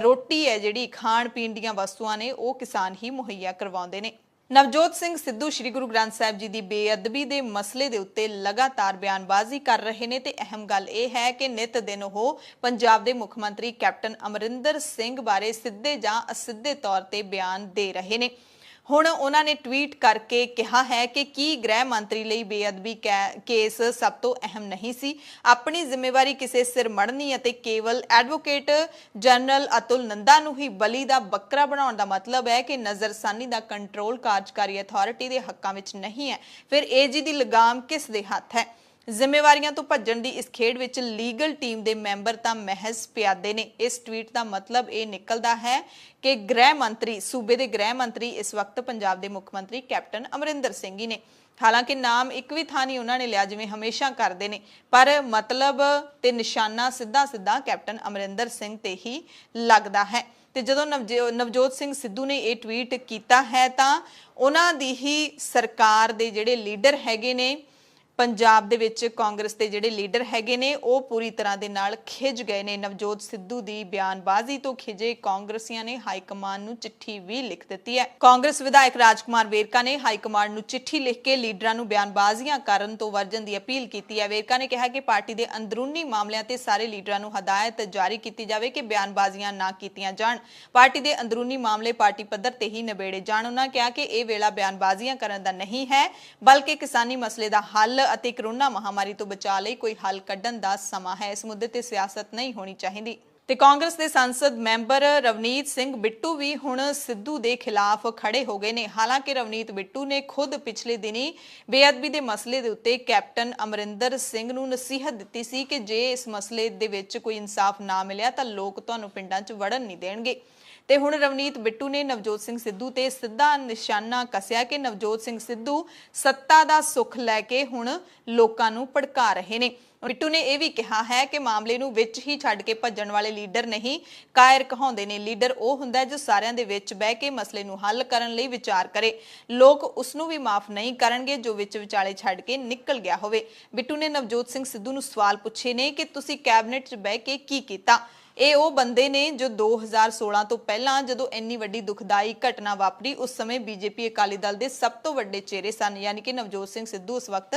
ਰੋਟੀ ਹੈ ਜਿਹੜੀ ਖਾਣ ਪੀਣ ਦੀਆਂ ਵਸਤੂਆਂ ਨੇ ਉਹ ਕਿਸਾਨ ਹੀ ਮੁਹੱਈਆ ਕਰਵਾਉਂਦੇ ਨੇ। ਨਵਜੋਤ ਸਿੰਘ ਸਿੱਧੂ ਸ੍ਰੀ ਗੁਰੂ ਗ੍ਰੰਥ ਸਾਹਿਬ ਜੀ ਦੀ ਬੇਅਦਬੀ ਦੇ ਮਸਲੇ ਦੇ ਉੱਤੇ ਲਗਾਤਾਰ ਬਿਆਨਬਾਜ਼ੀ ਕਰ ਰਹੇ ਨੇ ਤੇ ਅਹਿਮ ਗੱਲ ਇਹ ਹੈ ਕਿ ਨਿਤ ਦਿਨ ਉਹ ਪੰਜਾਬ ਦੇ ਮੁੱਖ ਮੰਤਰੀ ਕੈਪਟਨ ਅਮਰਿੰਦਰ ਸਿੰਘ ਬਾਰੇ ਸਿੱਧੇ ਜਾਂ ਅਸਿੱਧੇ ਤੌਰ ਤੇ ਬਿਆਨ ਦੇ ਰਹੇ ਨੇ। ਹੁਣ ਉਹਨਾਂ ਨੇ ਟਵੀਟ ਕਰਕੇ ਕਿਹਾ ਹੈ ਕਿ ਕੀ ਗ੍ਰਹਿ ਮੰਤਰੀ ਲਈ ਬੇਅਦਬੀ ਕੇਸ ਸਭ ਤੋਂ ਅਹਿਮ ਨਹੀਂ ਸੀ। ਆਪਣੀ ਜ਼ਿੰਮੇਵਾਰੀ ਕਿਸੇ ਸਿਰ ਮੜਨੀ ਅਤੇ ਕੇਵਲ ਐਡਵੋਕੇਟ ਜਨਰਲ ਅਤੁਲ ਨੰਦਾ ਨੂੰ ਹੀ ਬਲੀ ਦਾ ਬੱਕਰਾ ਬਣਾਉਣ ਦਾ ਮਤਲਬ ਹੈ ਕਿ ਨਜ਼ਰਸਾਨੀ ਦਾ ਕੰਟਰੋਲ ਕਾਰਜਕਾਰੀ ਅਥਾਰਟੀ ਦੇ ਹੱਕਾਂ ਵਿੱਚ ਨਹੀਂ ਹੈ। ਫਿਰ AG ਦੀ ਲਗਾਮ ਕਿਸ ਦੇ ਹੱਥ ਹੈ? ਜ਼ਿੰਮੇਵਾਰੀਆਂ ਤੋਂ ਭੱਜਣ ਦੀ ਇਸ ਖੇਡ ਵਿੱਚ ਲੀਗਲ ਟੀਮ ਦੇ ਮੈਂਬਰ ਤਾਂ ਮਹਿਜ਼ ਪਿਆਦੇ ਨੇ। ਇਸ ਟਵੀਟ ਦਾ ਮਤਲਬ ਇਹ ਨਿਕਲਦਾ ਹੈ ਕਿ ਗ੍ਰਹਿ ਮੰਤਰੀ ਸੂਬੇ ਦੇ ਗ੍ਰਹਿ ਮੰਤਰੀ ਇਸ ਵਕਤ ਪੰਜਾਬ ਦੇ ਮੁੱਖ ਮੰਤਰੀ ਕੈਪਟਨ ਅਮਰਿੰਦਰ ਸਿੰਘ ਹੀ ਨੇ। ਹਾਲਾਂਕਿ ਨਾਮ ਇੱਕ ਵੀ ਥਾਂ ਨਹੀਂ ਉਹਨਾਂ ਨੇ ਲਿਆ ਜਿਵੇਂ ਹਮੇਸ਼ਾ ਕਰਦੇ ਨੇ, ਪਰ ਮਤਲਬ ਤੇ ਨਿਸ਼ਾਨਾ ਸਿੱਧਾ ਕੈਪਟਨ ਅਮਰਿੰਦਰ ਸਿੰਘ ਤੇ ਹੀ ਲੱਗਦਾ ਹੈ। ਤੇ ਜਦੋਂ ਨਵਜੋਤ ਸਿੰਘ ਸਿੱਧੂ ਨੇ ਇਹ ਟਵੀਟ ਕੀਤਾ ਹੈ ਤਾਂ ਉਹਨਾਂ ਦੀ ਹੀ ਸਰਕਾਰ ਦੇ ਜਿਹੜੇ ਲੀਡਰ ਹੈਗੇ ਨੇ ਪੰਜਾਬ ਦੇ ਵਿੱਚ, ਕਾਂਗਰਸ ਦੇ ਜਿਹੜੇ ਲੀਡਰ ਹੈਗੇ ਨੇ ਉਹ ਪੂਰੀ ਤਰ੍ਹਾਂ ਦੇ ਨਾਲ ਖਿੱਚ ਗਏ ਨੇ। ਨਵਜੋਤ ਸਿੱਧੂ ਦੀ ਬਿਆਨਬਾਜ਼ੀ ਤੋਂ ਖਿਜੇ ਕਾਂਗਰਸੀਆਂ ਨੇ ਹਾਈ ਕਮਾਨ ਨੂੰ ਚਿੱਠੀ ਵੀ ਲਿਖ ਦਿੱਤੀ ਹੈ। ਕਾਂਗਰਸ ਵਿਧਾਇਕ ਰਾਜਕੁਮਾਰ ਵੇਰਕਾ ਨੇ ਹਾਈ ਕਮਾਨ ਨੂੰ ਚਿੱਠੀ ਲਿਖ ਕੇ ਲੀਡਰਾਂ ਨੂੰ ਬਿਆਨਬਾਜ਼ੀਆਂ ਕਰਨ ਤੋਂ ਵਰਜਣ ਦੀ ਅਪੀਲ ਕੀਤੀ ਹੈ। ਵੇਰਕਾ ਨੇ ਕਿਹਾ ਕਿ ਪਾਰਟੀ ਦੇ ਅੰਦਰੂਨੀ ਮਾਮਲਿਆਂ ਤੇ ਸਾਰੇ ਲੀਡਰਾਂ ਨੂੰ ਹਦਾਇਤ ਜਾਰੀ ਕੀਤੀ ਜਾਵੇ ਕਿ ਬਿਆਨਬਾਜ਼ੀਆਂ ਨਾ ਕੀਤੀਆਂ ਜਾਣ। ਪਾਰਟੀ ਦੇ ਅੰਦਰੂਨੀ ਮਾਮਲੇ ਪਾਰਟੀ ਪੱਧਰ ਤੇ ਹੀ ਨਿਬੇੜੇ ਜਾਣ। ਉਹਨਾਂ ਕਿਹਾ ਕਿ ਇਹ ਵੇਲਾ ਬਿਆਨਬਾਜ਼ੀਆਂ ਕਰਨ ਦਾ ਨਹੀਂ ਹੈ, ਬਲਕਿ ਕਿਸਾਨੀ ਮਸਲੇ ਦਾ ਹੱਲ ਅਤੇ ਕਰੋਨਾ ਮਹਾਮਾਰੀ ਤੋਂ ਬਚਾਅ ਲਈ ਕੋਈ ਹੱਲ ਕੱਢਣ ਦਾ ਸਮਾਂ ਹੈ। ਇਸ ਮੁੱਦੇ ਤੇ ਸਿਆਸਤ ਨਹੀਂ ਹੋਣੀ ਚਾਹੀਦੀ। ਤੇ ਕਾਂਗਰਸ ਦੇ ਸੰਸਦ ਮੈਂਬਰ ਰਵਨੀਤ ਸਿੰਘ ਬਿੱਟੂ ਵੀ ਹੁਣ ਸਿੱਧੂ ਦੇ ਖਿਲਾਫ ਖੜੇ ਹੋ ਗਏ ਨੇ। ਹਾਲਾਂਕਿ ਰਵਨੀਤ ਬਿੱਟੂ ਨੇ ਖੁਦ ਪਿਛਲੇ ਦਿਨੀ ਬੇਅਦਬੀ ਦੇ ਮਸਲੇ ਦੇ ਉੱਤੇ ਕੈਪਟਨ ਅਮਰਿੰਦਰ ਸਿੰਘ ਨੂੰ ਨਸੀਹਤ ਦਿੱਤੀ ਸੀ ਕਿ ਜੇ ਇਸ ਮਸਲੇ ਦੇ ਵਿੱਚ ਕੋਈ ਇਨਸਾਫ ਨਾ ਮਿਲਿਆ ਤਾਂ ਲੋਕ ਤੁਹਾਨੂੰ ਪਿੰਡਾਂ 'ਚ ਵੜਨ ਨਹੀਂ ਦੇਣਗੇ। ਤੇ ਹੁਣ ਰਵਨੀਤ ਬਿੱਟੂ ਨੇ ਨਵਜੋਤ ਸਿੰਘ ਸਿੱਧੂ ਤੇ ਸਿੱਧਾ ਨਿਸ਼ਾਨਾ ਕੱਸਿਆ ਕਿ ਨਵਜੋਤ ਸਿੰਘ ਸਿੱਧੂ ਸੱਤਾ ਦਾ ਸੁੱਖ ਲੈ ਕੇ ਹੁਣ ਲੋਕਾਂ ਨੂੰ ਭੜਕਾ ਰਹੇ ਨੇ। ਬਿੱਟੂ ਨੇ ਇਹ ਵੀ ਕਿਹਾ ਹੈ ਕਿ ਮਾਮਲੇ ਨੂੰ ਵਿੱਚ ਹੀ ਛੱਡ ਕੇ ਭੱਜਣ ਵਾਲੇ ਲੀਡਰ ਨਹੀਂ, ਕਾਇਰ ਕਹਾਉਂਦੇ ਨੇ। ਲੀਡਰ ਉਹ ਹੁੰਦਾ ਜੋ ਸਾਰਿਆਂ ਦੇ ਵਿੱਚ ਬਹਿ ਕੇ ਮਸਲੇ ਨੂੰ ਹੱਲ ਕਰਨ ਲਈ ਵਿਚਾਰ ਕਰੇ। ਲੋਕ ਉਸ ਨੂੰ ਵੀ ਮਾਫ ਨਹੀਂ ਕਰਨਗੇ ਜੋ ਵਿੱਚ ਵਿਚਾਲੇ ਛੱਡ ਕੇ ਨਿਕਲ ਗਿਆ ਹੋਵੇ। ਬਿੱਟੂ ਨੇ ਨਵਜੋਤ ਸਿੰਘ ਸਿੱਧੂ ਨੂੰ ਸਵਾਲ ਪੁੱਛੇ ਨੇ ਕਿ ਤੁਸੀਂ ਕੈਬਨਿਟ 'ਚ ਬਹਿ ਕੇ ਕੀ ਕੀਤਾ। ਇਹ ਉਹ ਬੰਦੇ ਨੇ ਜੋ 2016 ਤੋਂ ਪਹਿਲਾਂ ਜਦੋਂ ਇੰਨੀ ਵੱਡੀ ਦੁਖਦਾਈ ਘਟਨਾ ਵਾਪਰੀ ਉਸ ਸਮੇਂ ਬੀਜੇਪੀ ਅਕਾਲੀ ਦਲ ਦੇ ਸਭ ਤੋਂ ਵੱਡੇ ਚਿਹਰੇ ਸਨ, ਯਾਨੀ ਕਿ ਨਵਜੋਤ ਸਿੰਘ ਸਿੱਧੂ ਉਸ ਵਕਤ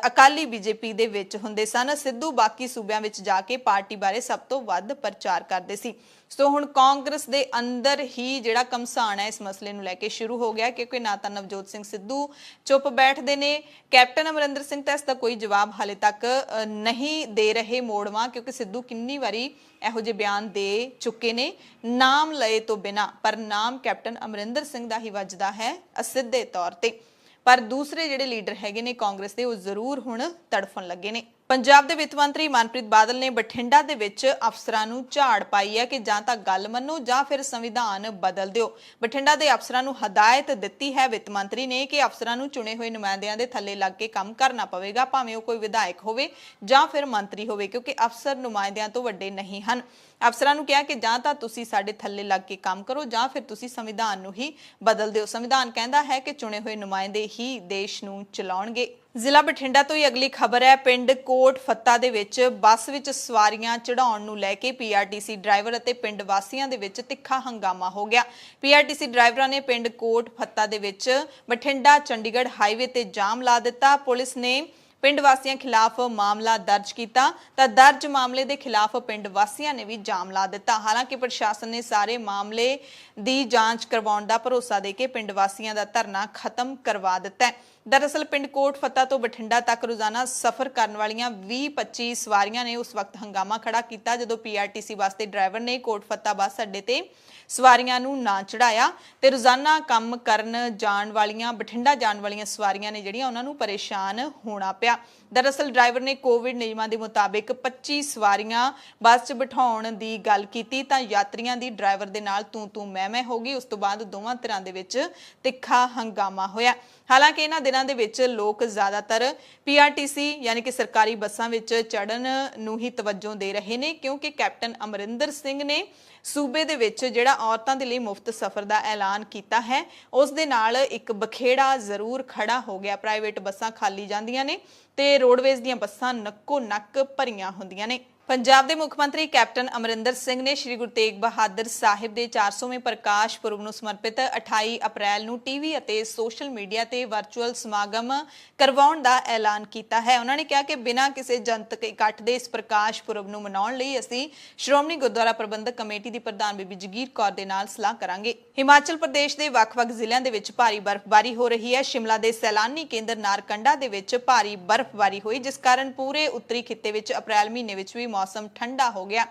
ਅਕਾਲੀ ਬੀਜੇਪੀ ਦੇ ਵਿੱਚ ਹੁੰਦੇ ਸਨ। ਸਿੱਧੂ ਬਾਕੀ ਸੂਬਿਆਂ ਵਿੱਚ ਜਾ ਕੇ ਪਾਰਟੀ ਬਾਰੇ ਸਭ ਤੋਂ ਵੱਧ ਪ੍ਰਚਾਰ ਕਰਦੇ ਸੀ। ਸੋ ਹੁਣ ਕਾਂਗਰਸ ਦੇ ਅੰਦਰ ਹੀ ਜਿਹੜਾ ਘਮਸਾਨ ਹੈ ਇਸ ਮਸਲੇ ਨੂੰ ਲੈ ਕੇ ਸ਼ੁਰੂ ਹੋ ਗਿਆ, ਕਿਉਂਕਿ ਨਾ ਤਾਂ ਨਵਜੋਤ ਸਿੰਘ ਸਿੱਧੂ ਚੁੱਪ ਬੈਠਦੇ ਨੇ, ਕੈਪਟਨ ਅਮਰਿੰਦਰ ਸਿੰਘ ਤਾਂ ਇਸ ਦਾ ਕੋਈ ਜਵਾਬ ਹਾਲੇ ਤੱਕ ਨਹੀਂ ਦੇ ਰਹੇ ਮੋੜਵਾਂ, ਕਿਉਂਕਿ ਸਿੱਧੂ ਕਿੰਨੀ ਵਾਰੀ ਇਹੋ ਜਿਹੇ ਬਿਆਨ ਦੇ ਚੁੱਕੇ ਨੇ ਨਾਮ ਲਏ ਤੋਂ ਬਿਨਾਂ, ਪਰ ਨਾਮ ਕੈਪਟਨ ਅਮਰਿੰਦਰ ਸਿੰਘ ਦਾ ਹੀ ਵੱਜਦਾ ਹੈ ਅਸਿੱਧੇ ਤੌਰ ਤੇ। ਪਰ ਦੂਸਰੇ ਜਿਹੜੇ ਲੀਡਰ ਹੈਗੇ ਨੇ ਕਾਂਗਰਸ ਦੇ ਉਹ ਜ਼ਰੂਰ ਹੁਣ ਤੜਫਣ ਲੱਗੇ ਨੇ। ਪੰਜਾਬ ਦੇ ਵਿੱਤ ਮੰਤਰੀ ਮਨਪ੍ਰੀਤ ਬਾਦਲ ਨੇ ਬਠਿੰਡਾ ਦੇ ਵਿੱਚ ਅਫਸਰਾਂ ਨੂੰ ਝਾੜ ਪਾਈ ਹੈ ਕਿ ਜਾਂ ਤਾਂ ਗੱਲ ਮੰਨੋ ਜਾਂ ਫਿਰ ਸੰਵਿਧਾਨ ਬਦਲ ਦਿਓ। ਬਠਿੰਡਾ ਦੇ ਅਫਸਰਾਂ ਨੂੰ ਹਦਾਇਤ ਦਿੱਤੀ ਹੈ ਵਿੱਤ ਮੰਤਰੀ ਨੇ ਕਿ ਅਫਸਰਾਂ ਨੂੰ ਚੁਣੇ ਹੋਏ ਨੁਮਾਇੰਦਿਆਂ ਦੇ ਥੱਲੇ ਲੱਗ ਕੇ ਕੰਮ ਕਰਨਾ ਪਵੇਗਾ, ਭਾਵੇਂ ਉਹ ਕੋਈ ਵਿਧਾਇਕ ਹੋਵੇ ਜਾਂ ਫਿਰ ਮੰਤਰੀ ਹੋਵੇ, ਕਿਉਂਕਿ ਅਫਸਰ ਨੁਮਾਇੰਦਿਆਂ ਤੋਂ ਵੱਡੇ ਨਹੀਂ ਹਨ। ਅਫਸਰਾਂ ਨੂੰ ਕਿਹਾ ਕਿ ਜਾਂ ਤਾਂ ਤੁਸੀਂ ਸਾਡੇ ਥੱਲੇ ਲੱਗ ਕੇ ਕੰਮ ਕਰੋ ਜਾਂ ਫਿਰ ਤੁਸੀਂ ਸੰਵਿਧਾਨ ਨੂੰ ਹੀ ਬਦਲ ਦਿਓ। ਸੰਵਿਧਾਨ ਕਹਿੰਦਾ ਹੈ ਕਿ ਚੁਣੇ ਹੋਏ ਨੁਮਾਇੰਦੇ ਹੀ ਦੇਸ਼ ਨੂੰ ਚਲਾਉਣਗੇ। ਜ਼ਿਲ੍ਹਾ ਬਠਿੰਡਾ ਤੋਂ ਹੀ ਅਗਲੀ ਖਬਰ ਹੈ। ਪਿੰਡ ਕੋਟ ਫੱਤਾ ਦੇ ਵਿੱਚ ਬੱਸ ਵਿੱਚ ਸਵਾਰੀਆਂ ਚੜਾਉਣ ਨੂੰ ਲੈ ਕੇ ਪੀਆਰਟੀਸੀ ਡਰਾਈਵਰ ਅਤੇ ਪਿੰਡ ਵਾਸੀਆਂ ਦੇ ਵਿੱਚ ਤਿੱਖਾ ਹੰਗਾਮਾ ਹੋ ਗਿਆ। ਪੀਆਰਟੀਸੀ ਡਰਾਈਵਰਾਂ ਨੇ ਪਿੰਡ ਕੋਟ ਫੱਤਾ ਦੇ ਵਿੱਚ ਬਠਿੰਡਾ ਚੰਡੀਗੜ੍ਹ ਹਾਈਵੇ ਤੇ ਜਾਮ ਲਾ ਦਿੱਤਾ। ਪੁਲਿਸ ਨੇ ਪਿੰਡ ਵਾਸੀਆਂ ਖਿਲਾਫ ਮਾਮਲਾ ਦਰਜ ਕੀਤਾ ਤਾਂ ਦਰਜ ਮਾਮਲੇ ਦੇ ਖਿਲਾਫ ਪਿੰਡ ਵਾਸੀਆਂ ਨੇ ਵੀ ਜਾਮ ਲਾ ਦਿੱਤਾ। ਹਾਲਾਂਕਿ ਪ੍ਰਸ਼ਾਸਨ ਨੇ ਸਾਰੇ ਮਾਮਲੇ ਦੀ ਜਾਂਚ ਕਰਵਾਉਣ ਦਾ ਭਰੋਸਾ ਦੇ ਕੇ ਪਿੰਡ ਵਾਸੀਆਂ ਦਾ ਧਰਨਾ ਖਤਮ ਕਰਵਾ ਦਿੱਤਾ ਹੈ। ਦਰਅਸਲ ਪਿੰਡ ਕੋਟ ਫੱਤਾ ਤੋਂ ਬਠਿੰਡਾ ਤੱਕ ਰੋਜ਼ਾਨਾ ਸਫ਼ਰ ਕਰਨ ਵਾਲੀਆਂ 20-25 ਸਵਾਰੀਆਂ ਨੇ ਉਸ ਵਕਤ ਹੰਗਾਮਾ ਖੜਾ ਕੀਤਾ ਜਦੋਂ ਪੀਆਰਟੀਸੀ ਬੱਸ ਦੇ ਡਰਾਈਵਰ ਨੇ ਕੋਟ ਫੱਤਾ ਬੱਸ ਅੱਡੇ ਤੇ ਸਵਾਰੀਆਂ ਨੂੰ ਨਾ ਚੜਾਇਆ ਤੇ ਰੋਜ਼ਾਨਾ ਕੰਮ ਕਰਨ ਜਾਣ ਵਾਲੀਆਂ ਬਠਿੰਡਾ ਜਾਣ ਵਾਲੀਆਂ ਸਵਾਰੀਆਂ ਨੇ ਜਿਹੜੀਆਂ ਉਹਨਾਂ ਨੂੰ ਪਰੇਸ਼ਾਨ ਹੋਣਾ ਪਿਆ। ਦਰਅਸਲ ਡਰਾਈਵਰ ਨੇ ਕੋਵਿਡ ਨਿਯਮਾਂ ਦੇ ਮੁਤਾਬਿਕ 25 ਸਵਾਰੀਆਂ ਬੱਸ 'ਚ ਬਿਠਾਉਣ ਦੀ ਗੱਲ ਕੀਤੀ ਤਾਂ ਯਾਤਰੀਆਂ ਦੀ ਡਰਾਈਵਰ ਦੇ ਨਾਲ ਤੂੰ ਮੈਂ ਹੋ ਗਈ। ਉਸ ਤੋਂ ਬਾਅਦ ਦੋਵਾਂ ਧਿਰਾਂ ਦੇ ਵਿੱਚ ਤਿੱਖਾ ਹੰਗਾਮਾ ਹੋਇਆ। ਹਾਲਾਂਕਿ ਇਹਨਾਂ ਦਿਨਾਂ ਦੇ ਵਿੱਚ ਲੋਕ ਜ਼ਿਆਦਾਤਰ ਪੀਆਰਟੀਸੀ ਯਾਨੀ ਕਿ ਸਰਕਾਰੀ ਬੱਸਾਂ ਵਿੱਚ ਚੜ੍ਹਨ ਨੂੰ ਹੀ ਤਵੱਜੋ ਦੇ ਰਹੇ ਨੇ, ਕਿਉਂਕਿ ਕੈਪਟਨ ਅਮਰਿੰਦਰ ਸਿੰਘ ਨੇ ਸੂਬੇ ਦੇ ਵਿੱਚ ਜਿਹੜਾ ਔਰਤਾਂ ਦੇ ਲਈ ਮੁਫਤ ਸਫ਼ਰ ਦਾ ਐਲਾਨ ਕੀਤਾ ਹੈ ਉਸ ਦੇ ਨਾਲ ਇੱਕ ਬਖੇੜਾ ਜ਼ਰੂਰ ਖੜਾ ਹੋ ਗਿਆ। ਪ੍ਰਾਈਵੇਟ ਬੱਸਾਂ ਖਾਲੀ ਜਾਂਦੀਆਂ ਨੇ ਤੇ ਰੋਡਵੇਜ਼ ਦੀਆਂ ਬੱਸਾਂ ਨੱਕੋ ਨੱਕ ਭਰੀਆਂ ਹੁੰਦੀਆਂ ਨੇ। ਪੰਜਾਬ ਦੇ ਮੁੱਖ ਮੰਤਰੀ ਕੈਪਟਨ ਅਮਰਿੰਦਰ ਸਿੰਘ ਨੇ ਸ਼੍ਰੀ ਗੁਰੂ ਤੇਗ ਬਹਾਦਰ ਸਾਹਿਬ ਦੇ 400ਵੇਂ ਪ੍ਰਕਾਸ਼ ਪੁਰਬ ਨੂੰ ਸਮਰਪਿਤ 28 ਅਪ੍ਰੈਲ ਨੂੰ ਟੀਵੀ ਅਤੇ ਸੋਸ਼ਲ ਮੀਡੀਆ ਤੇ ਵਰਚੁਅਲ ਸਮਾਗਮ ਕਰਵਾਉਣ ਦਾ ਐਲਾਨ ਕੀਤਾ ਹੈ। ਉਹਨਾਂ ਨੇ ਕਿਹਾ ਕਿ ਬਿਨਾਂ ਕਿਸੇ ਜਨਤਕ ਇਕੱਠ ਦੇ ਇਸ ਪ੍ਰਕਾਸ਼ ਪੁਰਬ ਨੂੰ ਮਨਾਉਣ ਲਈ ਅਸੀਂ ਸ਼੍ਰੋਮਣੀ ਗੁਰਦੁਆਰਾ ਪ੍ਰਬੰਧਕ ਕਮੇਟੀ ਦੀ ਪ੍ਰਧਾਨ ਬੀਬੀ ਜਗੀਰ ਕੌਰ ਦੇ ਨਾਲ ਸਲਾਹ ਕਰਾਂਗੇ। ਹਿਮਾਚਲ ਪ੍ਰਦੇਸ਼ ਦੇ ਵੱਖ-ਵੱਖ ਜ਼ਿਲ੍ਹਿਆਂ ਦੇ ਵਿੱਚ ਭਾਰੀ ਬਰਫ਼ਬਾਰੀ ਹੋ ਰਹੀ ਹੈ। ਸ਼ਿਮਲਾ ਦੇ ਸੈਲਾਨੀ ਕੇਂਦਰ ਨਾਰਕੰਡਾ ਦੇ ਵਿੱਚ ਭਾਰੀ ਬਰਫ਼ਬਾਰੀ ਹੋਈ, ਜਿਸ ਕਾਰਨ ਪੂਰੇ ਉੱਤਰੀ ਖਿੱਤੇ ਵਿੱਚ ਅਪ੍ਰੈਲ ਮਹੀਨੇ ਵਿੱਚ ਵੀ ਮੌਸਮ ਠੰਡਾ ਹੋ ਗਿਆ।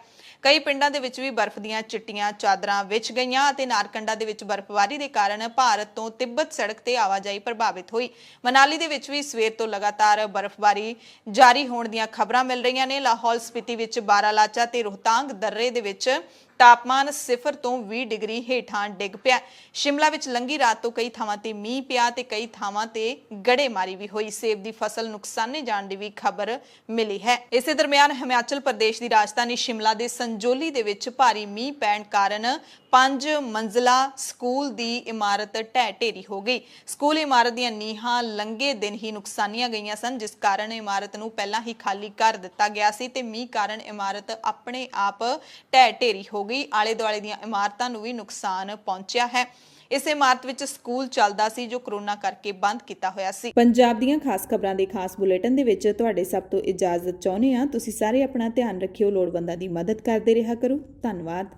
ਕਈ ਪਿੰਡਾਂ ਦੇ ਵਿੱਚ ਵੀ ਬਰਫ਼ ਦੀਆਂ ਚਿੱਟੀਆਂ ਚਾਦਰਾਂ ਵਿਛ ਗਈਆਂ ਅਤੇ ਨਾਰਕੰਡਾ ਦੇ ਵਿੱਚ ਬਰਫ਼ਬਾਰੀ ਦੇ ਕਾਰਨ ਭਾਰਤ ਤੋਂ ਤਿੱਬਤ ਸੜਕ ਤੇ ਆਵਾਜਾਈ ਪ੍ਰਭਾਵਿਤ ਹੋਈ। ਮਨਾਲੀ ਦੇ ਵਿੱਚ ਵੀ ਸਵੇਰ ਤੋਂ ਲਗਾਤਾਰ ਬਰਫ਼ਬਾਰੀ ਜਾਰੀ ਹੋਣ ਦੀਆਂ ਖਬਰਾਂ ਮਿਲ ਰਹੀਆਂ ਨੇ। ਲਾਹੌਲ ਸਪੀਤੀ ਵਿੱਚ ਬਾਰਾਲਾਚਾ ਤੇ ਰੋਹਤਾਂਗ ਦर्रे ਦੇ ਵਿੱਚ ਤਾਪਮਾਨ 0 ਤੋਂ 20 ਡਿਗਰੀ ਹੇਠਾਂ ਡਿੱਗ ਪਿਆ। ਸ਼ਿਮਲਾ ਵਿੱਚ ਲੰਘੀ ਰਾਤ ਤੋਂ ਕਈ ਥਾਵਾਂ ਤੇ ਮੀਂਹ ਪਿਆ ਤੇ ਕਈ ਥਾਵਾਂ ਤੇ ਗੜੇਮਾਰੀ ਵੀ ਹੋਈ। ਸੇਬ ਦੀ ਫਸਲ ਨੁਕਸਾਨੇ ਜਾਣ ਦੀ ਵੀ ਖਬਰ ਮਿਲੀ ਹੈ। ਇਸੇ ਦਰਮਿਆਨ ਹਿਮਾਚਲ ਪ੍ਰਦੇਸ਼ ਦੀ ਰਾਜਧਾਨੀ ਸ਼ਿਮਲਾ ਦੇ ਸੰਜੋਲੀ ਦੇ ਵਿੱਚ ਭਾਰੀ ਮੀਂਹ ਪੈਣ ਕਾਰਨ 5 ਮੰਜ਼ਲਾ ਸਕੂਲ ਦੀ ਇਮਾਰਤ ਢਹਿ ਢੇਰੀ ਹੋ ਗਈ। ਸਕੂਲ ਇਮਾਰਤ ਦੀਆਂ ਨੀਹਾਂ ਲੰਘੇ ਦਿਨ ਹੀ ਨੁਕਸਾਨੀਆਂ ਗਈਆਂ ਸਨ, ਜਿਸ ਕਾਰਨ ਇਮਾਰਤ ਨੂੰ ਪਹਿਲਾਂ ਹੀ ਖਾਲੀ ਕਰ ਦਿੱਤਾ ਗਿਆ ਸੀ ਤੇ ਮੀਂਹ ਕਾਰਨ ਇਮਾਰਤ ਆਪਣੇ ਆਪ ਢਹਿ ਢੇਰੀ ਹੋ ਗਈ। ਆਲੇ ਦੁਆਲੇ ਦੀਆਂ ਇਮਾਰਤਾਂ ਨੂੰ ਵੀ ਨੁਕਸਾਨ ਪਹੁੰਚਿਆ ਹੈ। ਇਸ ਇਮਾਰਤ ਵਿੱਚ ਸਕੂਲ ਚੱਲਦਾ ਸੀ ਜੋ ਕਰੋਨਾ ਕਰਕੇ ਬੰਦ ਕੀਤਾ ਹੋਇਆ ਸੀ। ਪੰਜਾਬ ਦੀਆਂ ਖਾਸ ਖਬਰਾਂ ਦੇ ਖਾਸ ਬੁਲੇਟਿਨ ਦੇ ਵਿੱਚ ਤੁਹਾਡੇ ਸਭ ਤੋਂ ਇਜਾਜ਼ਤ ਚਾਹੁੰਦੇ ਹਾਂ। ਤੁਸੀਂ ਸਾਰੇ ਆਪਣਾ ਧਿਆਨ ਰੱਖਿਓ, ਲੋੜਵੰਦਾਂ ਦੀ ਮਦਦ ਕਰਦੇ ਰਿਹਾ ਕਰੋ। ਧੰਨਵਾਦ।